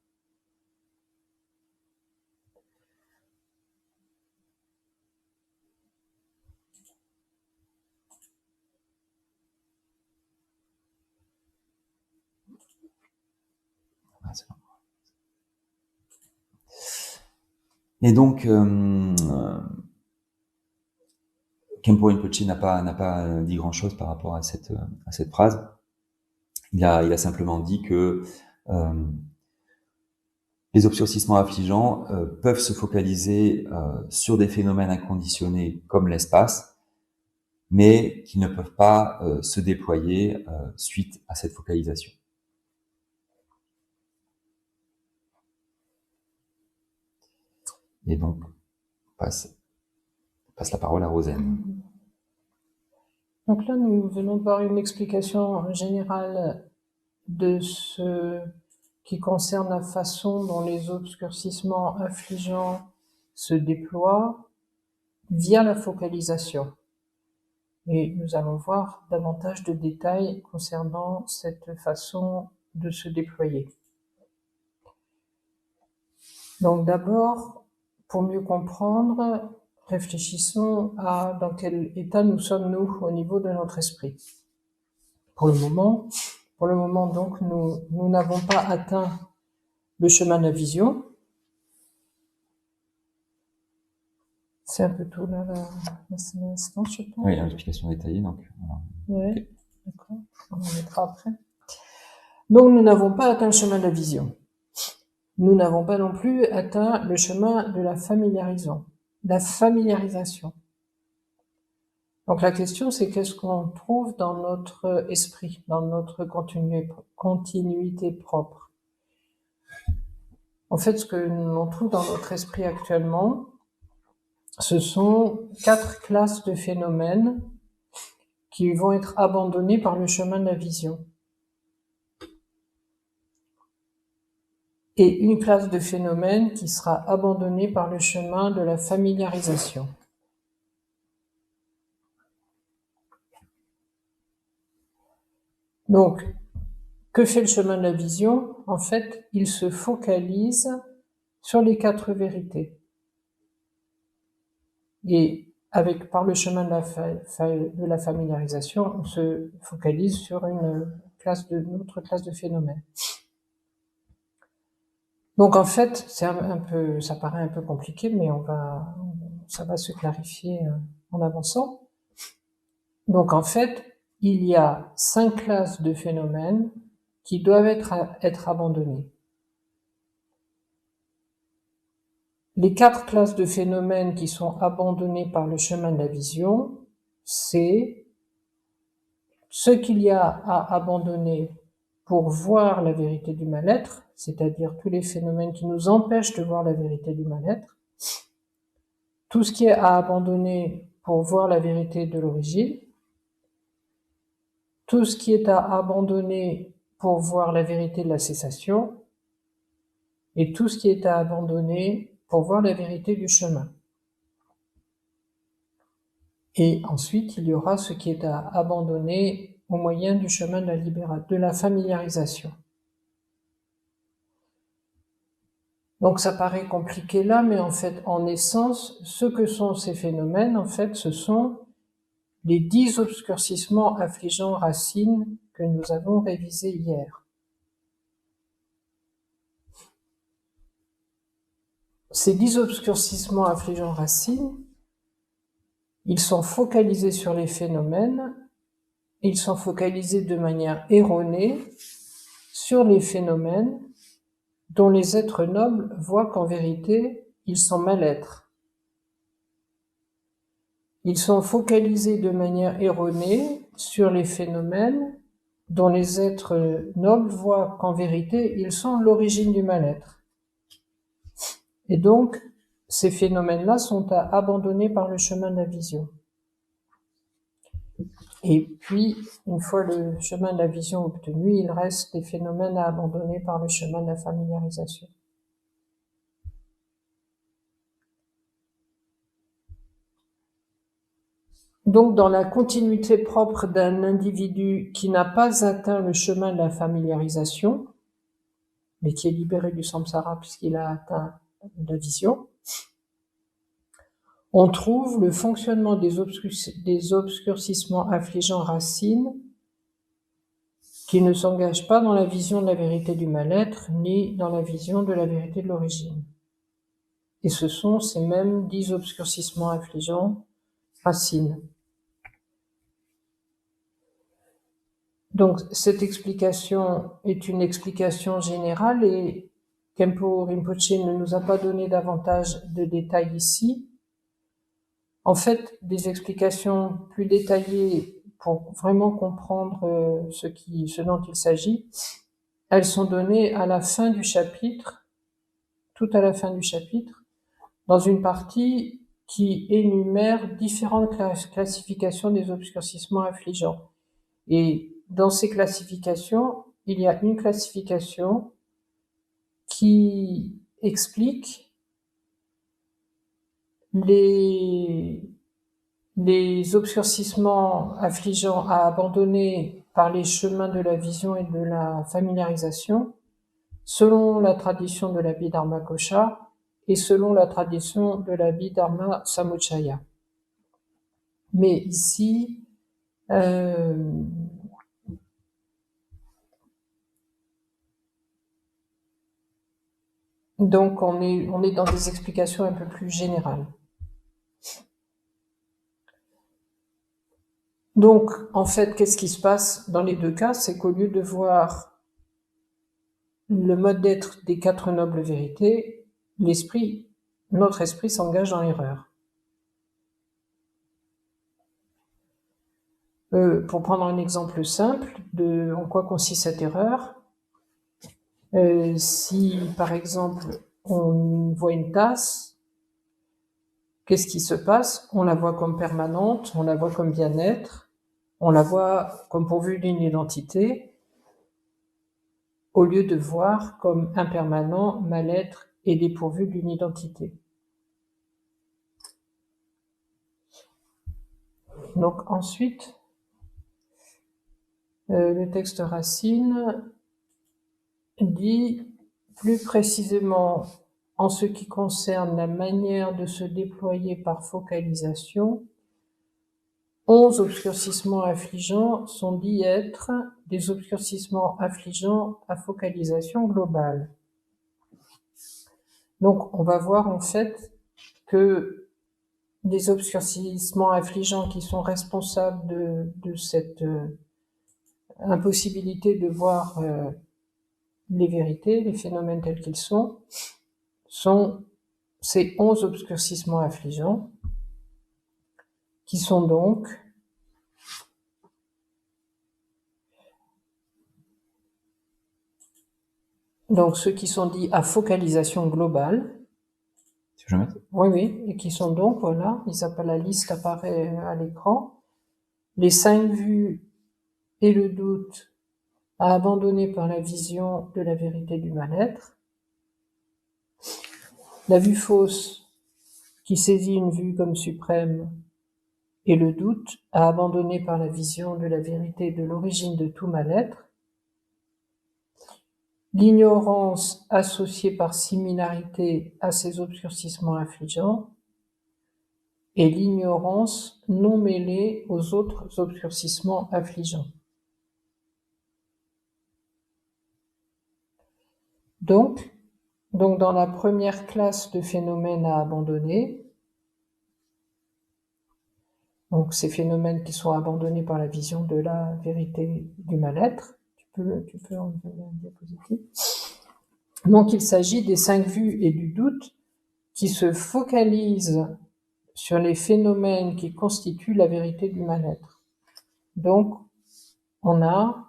Et donc, Khenpo Rinpoche n'a pas dit grand-chose par rapport à cette phrase. Il a simplement dit que les obscurcissements affligeants peuvent se focaliser sur des phénomènes inconditionnés comme l'espace, mais qui ne peuvent pas se déployer suite à cette focalisation. Et donc, passe la parole à Rosen. Donc là, nous venons de voir une explication générale de ce qui concerne la façon dont les obscurcissements affligeants se déploient via la focalisation. Et nous allons voir davantage de détails concernant cette façon de se déployer. Donc d'abord, pour mieux comprendre, réfléchissons à dans quel état nous sommes nous au niveau de notre esprit. Pour le moment donc, nous n'avons pas atteint le chemin de la vision. C'est un peu tout là, l'instant, je pense. Oui, l'explication détaillée, donc. Oui, okay. D'accord. On en mettra après. Donc, nous n'avons pas atteint le chemin de la vision. Nous n'avons pas non plus atteint le chemin de la familiarisation. Donc, la question, c'est qu'est-ce qu'on trouve dans notre esprit, dans notre continuité propre. En fait, ce que l'on trouve dans notre esprit actuellement, ce sont 4 classes de phénomènes qui vont être abandonnés par le chemin de la vision. Et une classe de phénomènes qui sera abandonnée par le chemin de la familiarisation. Donc, que fait le chemin de la vision? En fait, il se focalise sur les 4 vérités. Et par le chemin de la familiarisation, on se focalise sur une autre classe de phénomènes. Donc en fait, ça paraît un peu compliqué, mais ça va se clarifier en avançant. Donc en fait, il y a 5 classes de phénomènes qui doivent être abandonnées. Les 4 classes de phénomènes qui sont abandonnées par le chemin de la vision, c'est ce qu'il y a à abandonner pour voir la vérité du mal-être, c'est-à-dire tous les phénomènes qui nous empêchent de voir la vérité du mal-être, tout ce qui est à abandonner pour voir la vérité de l'origine, tout ce qui est à abandonner pour voir la vérité de la cessation, et tout ce qui est à abandonner pour voir la vérité du chemin. Et ensuite, il y aura ce qui est à abandonner au moyen du chemin de la familiarisation. Donc ça paraît compliqué là, mais en fait, en essence, ce que sont ces phénomènes, en fait, ce sont les 10 obscurcissements affligeants racines que nous avons révisés hier. Ces 10 obscurcissements affligeants racines, ils sont focalisés sur les phénomènes ils sont focalisés de manière erronée sur les phénomènes dont les êtres nobles voient qu'en vérité, ils sont mal-êtres. Ils sont focalisés de manière erronée sur les phénomènes dont les êtres nobles voient qu'en vérité, ils sont l'origine du mal-être. Et donc, ces phénomènes-là sont à abandonner par le chemin de la vision. Et puis, une fois le chemin de la vision obtenu, il reste des phénomènes à abandonner par le chemin de la familiarisation. Donc, dans la continuité propre d'un individu qui n'a pas atteint le chemin de la familiarisation, mais qui est libéré du samsara puisqu'il a atteint la vision, on trouve le fonctionnement des obscurcissements affligeants racines qui ne s'engagent pas dans la vision de la vérité du mal-être, ni dans la vision de la vérité de l'origine. Et ce sont ces mêmes 10 obscurcissements affligeants racines. Donc, cette explication est une explication générale et Khenpo Rinpoche ne nous a pas donné davantage de détails ici. En fait, des explications plus détaillées pour vraiment comprendre ce dont il s'agit, elles sont données à la fin du chapitre, tout à la fin du chapitre, dans une partie qui énumère différentes classifications des obscurcissements affligeants. Et dans ces classifications, il y a une classification qui explique les obscurcissements affligeants à abandonner par les chemins de la vision et de la familiarisation, selon la tradition de l'Abhidharma Kosha et selon la tradition de l'Abhidharma Samuccaya. Mais ici, donc on est dans des explications un peu plus générales. Donc, en fait, qu'est-ce qui se passe dans les deux cas? C'est qu'au lieu de voir le mode d'être des 4 nobles vérités, notre esprit s'engage dans l'erreur. Pour prendre un exemple simple de en quoi consiste cette erreur, si par exemple on voit une tasse, qu'est-ce qui se passe? On la voit comme permanente, on la voit comme bien-être, on la voit comme pourvue d'une identité, au lieu de voir comme impermanent, mal-être et dépourvu d'une identité. Donc ensuite, le texte racine dit plus précisément en ce qui concerne la manière de se déployer par focalisation, 11 obscurcissements affligeants sont dits être des obscurcissements affligeants à focalisation globale. Donc on va voir en fait que des obscurcissements affligeants qui sont responsables de cette impossibilité de voir les vérités, les phénomènes tels qu'ils sont ces 11 obscurcissements affligeants, qui sont donc ceux qui sont dits à focalisation globale. Si je mets. Oui, et qui sont donc, voilà, la liste apparaît à l'écran. Les 5 vues et le doute à abandonner par la vision de la vérité du mal-être. La vue fausse qui saisit une vue comme suprême et le doute à abandonner par la vision de la vérité de l'origine de tout mal-être. L'ignorance associée par similarité à ces obscurcissements affligeants et l'ignorance non mêlée aux autres obscurcissements affligeants. Donc dans la première classe de phénomènes à abandonner, Donc ces phénomènes qui sont abandonnés par la vision de la vérité du mal-être. Tu peux enlever la diapositive. Donc il s'agit des 5 vues et du doute qui se focalisent sur les phénomènes qui constituent la vérité du mal-être. Donc on a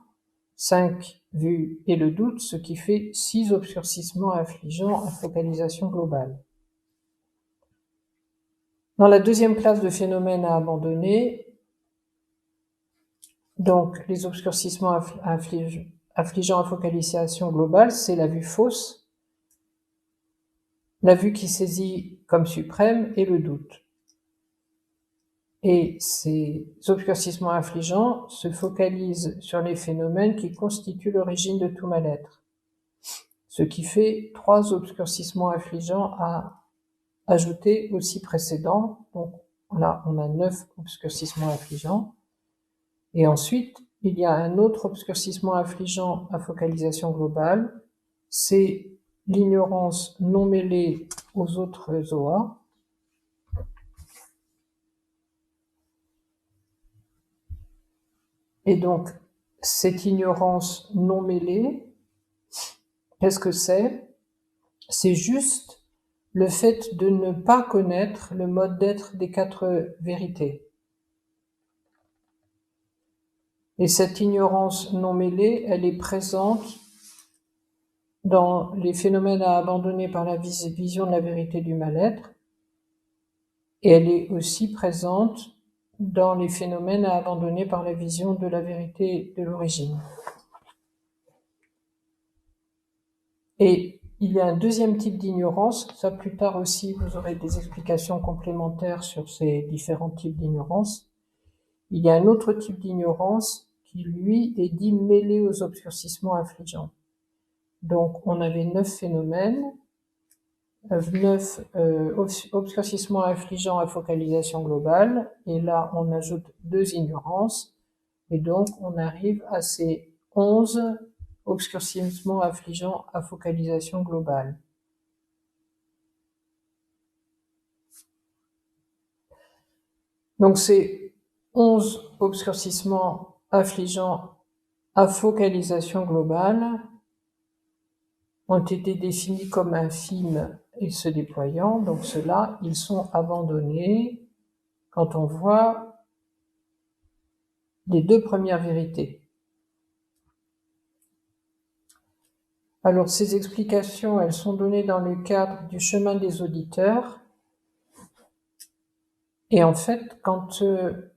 5 vues et le doute, ce qui fait 6 obscurcissements affligeants à focalisation globale. Dans la deuxième classe de phénomènes à abandonner, donc les obscurcissements affligeants à focalisation globale, c'est la vue fausse, la vue qui saisit comme suprême et le doute. Et ces obscurcissements affligeants se focalisent sur les phénomènes qui constituent l'origine de tout mal-être, ce qui fait 3 obscurcissements affligeants à ajouter aux 6 précédents. Donc là, on a 9 obscurcissements affligeants. Et ensuite, il y a un autre obscurcissement affligeant à focalisation globale, c'est l'ignorance non mêlée aux autres OA. Et donc, cette ignorance non mêlée, qu'est-ce que c'est? C'est juste le fait de ne pas connaître le mode d'être des 4 vérités. Et cette ignorance non mêlée, elle est présente dans les phénomènes à abandonner par la vision de la vérité du mal-être, et elle est aussi présente dans les phénomènes à abandonner par la vision de la vérité de l'origine. Et il y a un deuxième type d'ignorance, ça plus tard aussi vous aurez des explications complémentaires sur ces différents types d'ignorance. Il y a un autre type d'ignorance qui, lui, est dit mêlé aux obscurcissements affligeants. Donc, on avait 9 phénomènes, 9 obscurcissements affligeants à focalisation globale, et là, on ajoute 2 ignorances, et donc, on arrive à ces 11 obscurcissements affligeants à focalisation globale. Donc, ces 11 obscurcissements affligeants à focalisation globale ont été définis comme infimes et se déployant, donc ceux-là, ils sont abandonnés quand on voit les 2 premières vérités. Alors, ces explications, elles sont données dans le cadre du chemin des auditeurs, et en fait, quand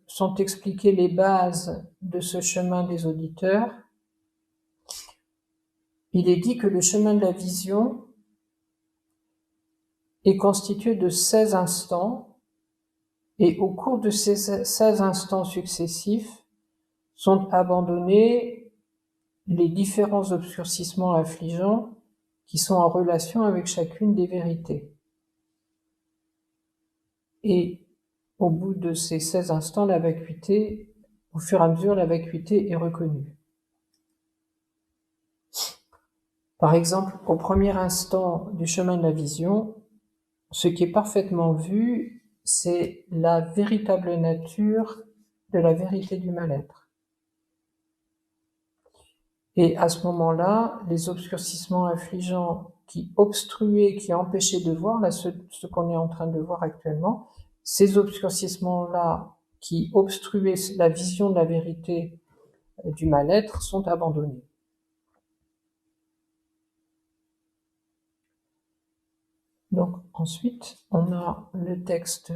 sont expliquées les bases de ce chemin des auditeurs, il est dit que le chemin de la vision est constitué de 16 instants, et au cours de ces 16 instants successifs sont abandonnés les différents obscurcissements affligeants qui sont en relation avec chacune des vérités. Et au bout de ces 16 instants, la vacuité, au fur et à mesure, la vacuité est reconnue. Par exemple, au premier instant du chemin de la vision, ce qui est parfaitement vu, c'est la véritable nature de la vérité du mal-être. Et à ce moment-là, les obscurcissements affligeants qui obstruaient, qui empêchaient de voir, là, ce qu'on est en train de voir actuellement, ces obscurcissements-là qui obstruaient la vision de la vérité du mal-être sont abandonnés. Donc ensuite, on a le texte,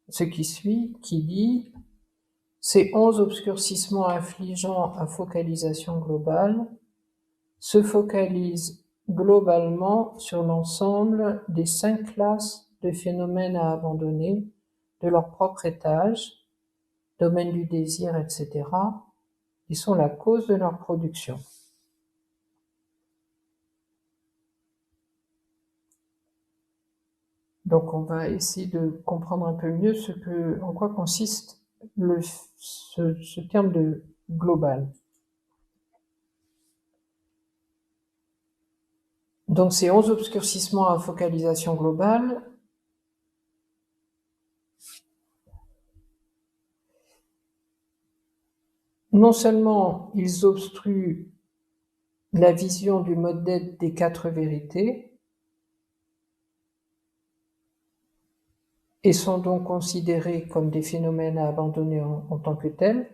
ce qui suit, qui dit « Ces 11 obscurcissements affligeants à focalisation globale se focalisent globalement sur l'ensemble des 5 classes de phénomènes à abandonner de leur propre étage, domaine du désir, etc., et sont la cause de leur production. » Donc on va essayer de comprendre un peu mieux en quoi consiste ce terme de global. Donc ces 11 obscurcissements à focalisation globale, non seulement ils obstruent la vision du mode d'être des quatre vérités et sont donc considérés comme des phénomènes à abandonner en tant que tels,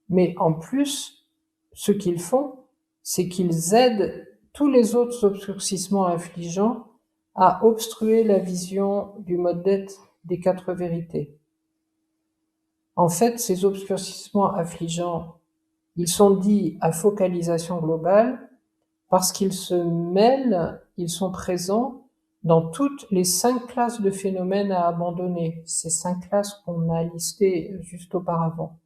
mais en plus, ce qu'ils font, c'est qu'ils aident tous les autres obscurcissements affligeants à obstruer la vision du mode d'être des quatre vérités. En fait, ces obscurcissements affligeants, ils sont dits à focalisation globale parce qu'ils se mêlent, ils sont présents dans toutes les 5 classes de phénomènes à abandonner, ces 5 classes qu'on a listées juste auparavant.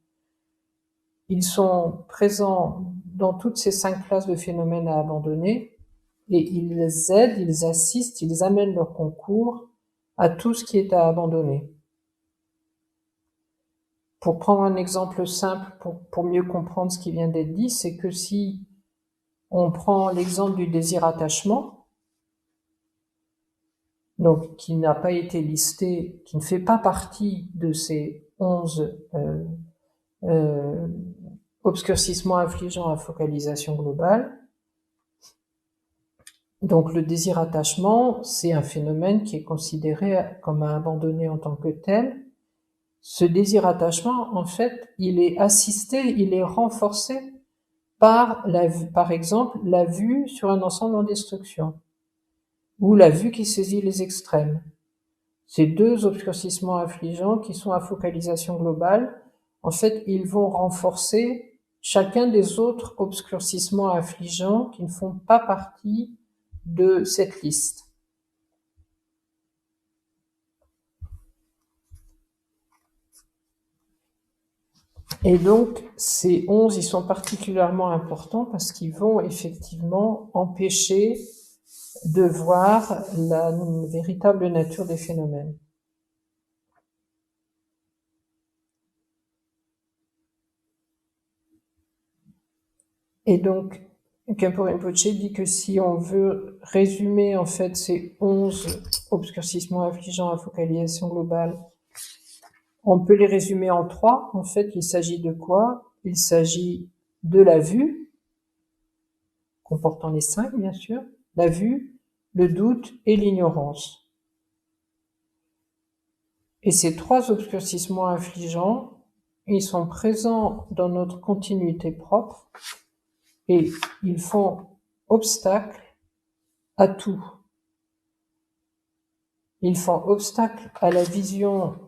Ils sont présents dans toutes ces 5 classes de phénomènes à abandonner et ils aident, ils assistent, ils amènent leur concours à tout ce qui est à abandonner. Pour prendre un exemple simple, pour mieux comprendre ce qui vient d'être dit, c'est que si on prend l'exemple du désir-attachement, donc qui n'a pas été listé, qui ne fait pas partie de ces 11 obscurcissements affligeants à focalisation globale. Donc le désir-attachement, c'est un phénomène qui est considéré comme à abandonner en tant que tel. Ce désir-attachement, en fait, il est assisté, il est renforcé par exemple, la vue sur un ensemble en destruction, ou la vue qui saisit les extrêmes. Ces deux obscurcissements affligeants qui sont à focalisation globale, en fait, ils vont renforcer chacun des autres obscurcissements affligeants qui ne font pas partie de cette liste. Et donc, ces 11, ils sont particulièrement importants parce qu'ils vont effectivement empêcher de voir la véritable nature des phénomènes. Et donc, Khenpo Rinpoche dit que si on veut résumer en fait ces 11 obscurcissements affligeants à focalisation globale, on peut les résumer en 3. En fait, il s'agit de quoi? Il s'agit de la vue, comportant les 5 bien sûr, la vue, le doute et l'ignorance. Et ces 3 obscurcissements affligeants, ils sont présents dans notre continuité propre et ils font obstacle à tout. Ils font obstacle à la vision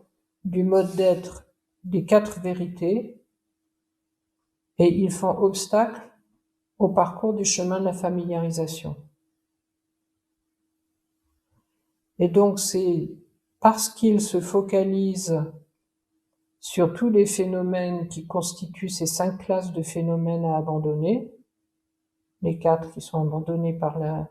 du mode d'être des 4 vérités et ils font obstacle au parcours du chemin de la familiarisation. Et donc c'est parce qu'ils se focalisent sur tous les phénomènes qui constituent ces 5 classes de phénomènes à abandonner, les 4 qui sont abandonnés par la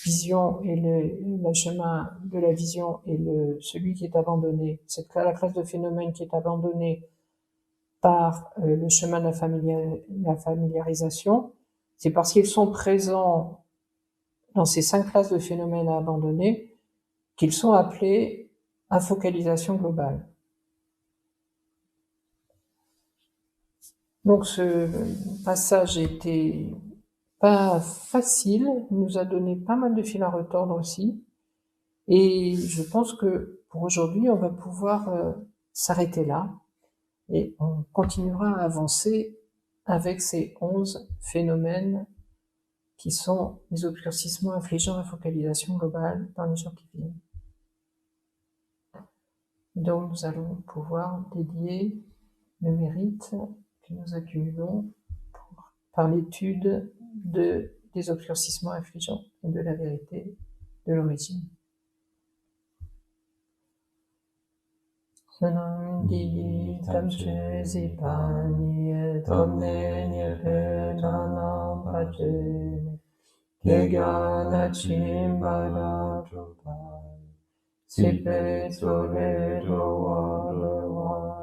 vision et le chemin de la vision et celui qui est abandonné, la classe de phénomènes qui est abandonnée par le chemin de la familiarisation, c'est parce qu'ils sont présents dans ces 5 classes de phénomènes à abandonner qu'ils sont appelés à focalisation globale. Donc ce passage était pas facile, il nous a donné pas mal de fil à retordre aussi, et je pense que pour aujourd'hui on va pouvoir s'arrêter là, et on continuera à avancer avec ces 11 phénomènes qui sont les obscurcissements affligeants à focalisation globale dans les jours qui viennent. Donc nous allons pouvoir dédier le mérite que nous accumulons par l'étude des obscurcissements affligeants et de la vérité de l'origine. Sanandi tamche zipani tomne pedana pachene kegana chimbala trupai sipe sore roa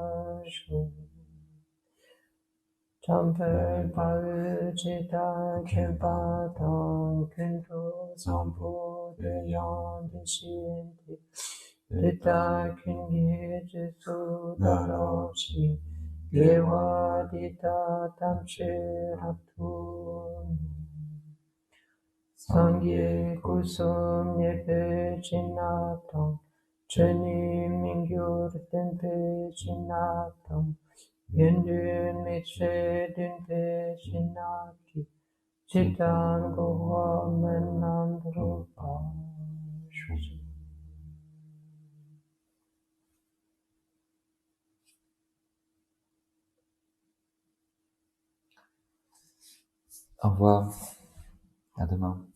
Tamper paru chita kempa tong kunto sampo deyan deshinti Dita kingi jisu daloshi Devadita tamche ratun. Sangye kusum yepe chinatam. Cheni mingyur tenpe chinatam. Yendun mitche dunpe chinaki. Chitan goha menandrupa. Au revoir. À demain.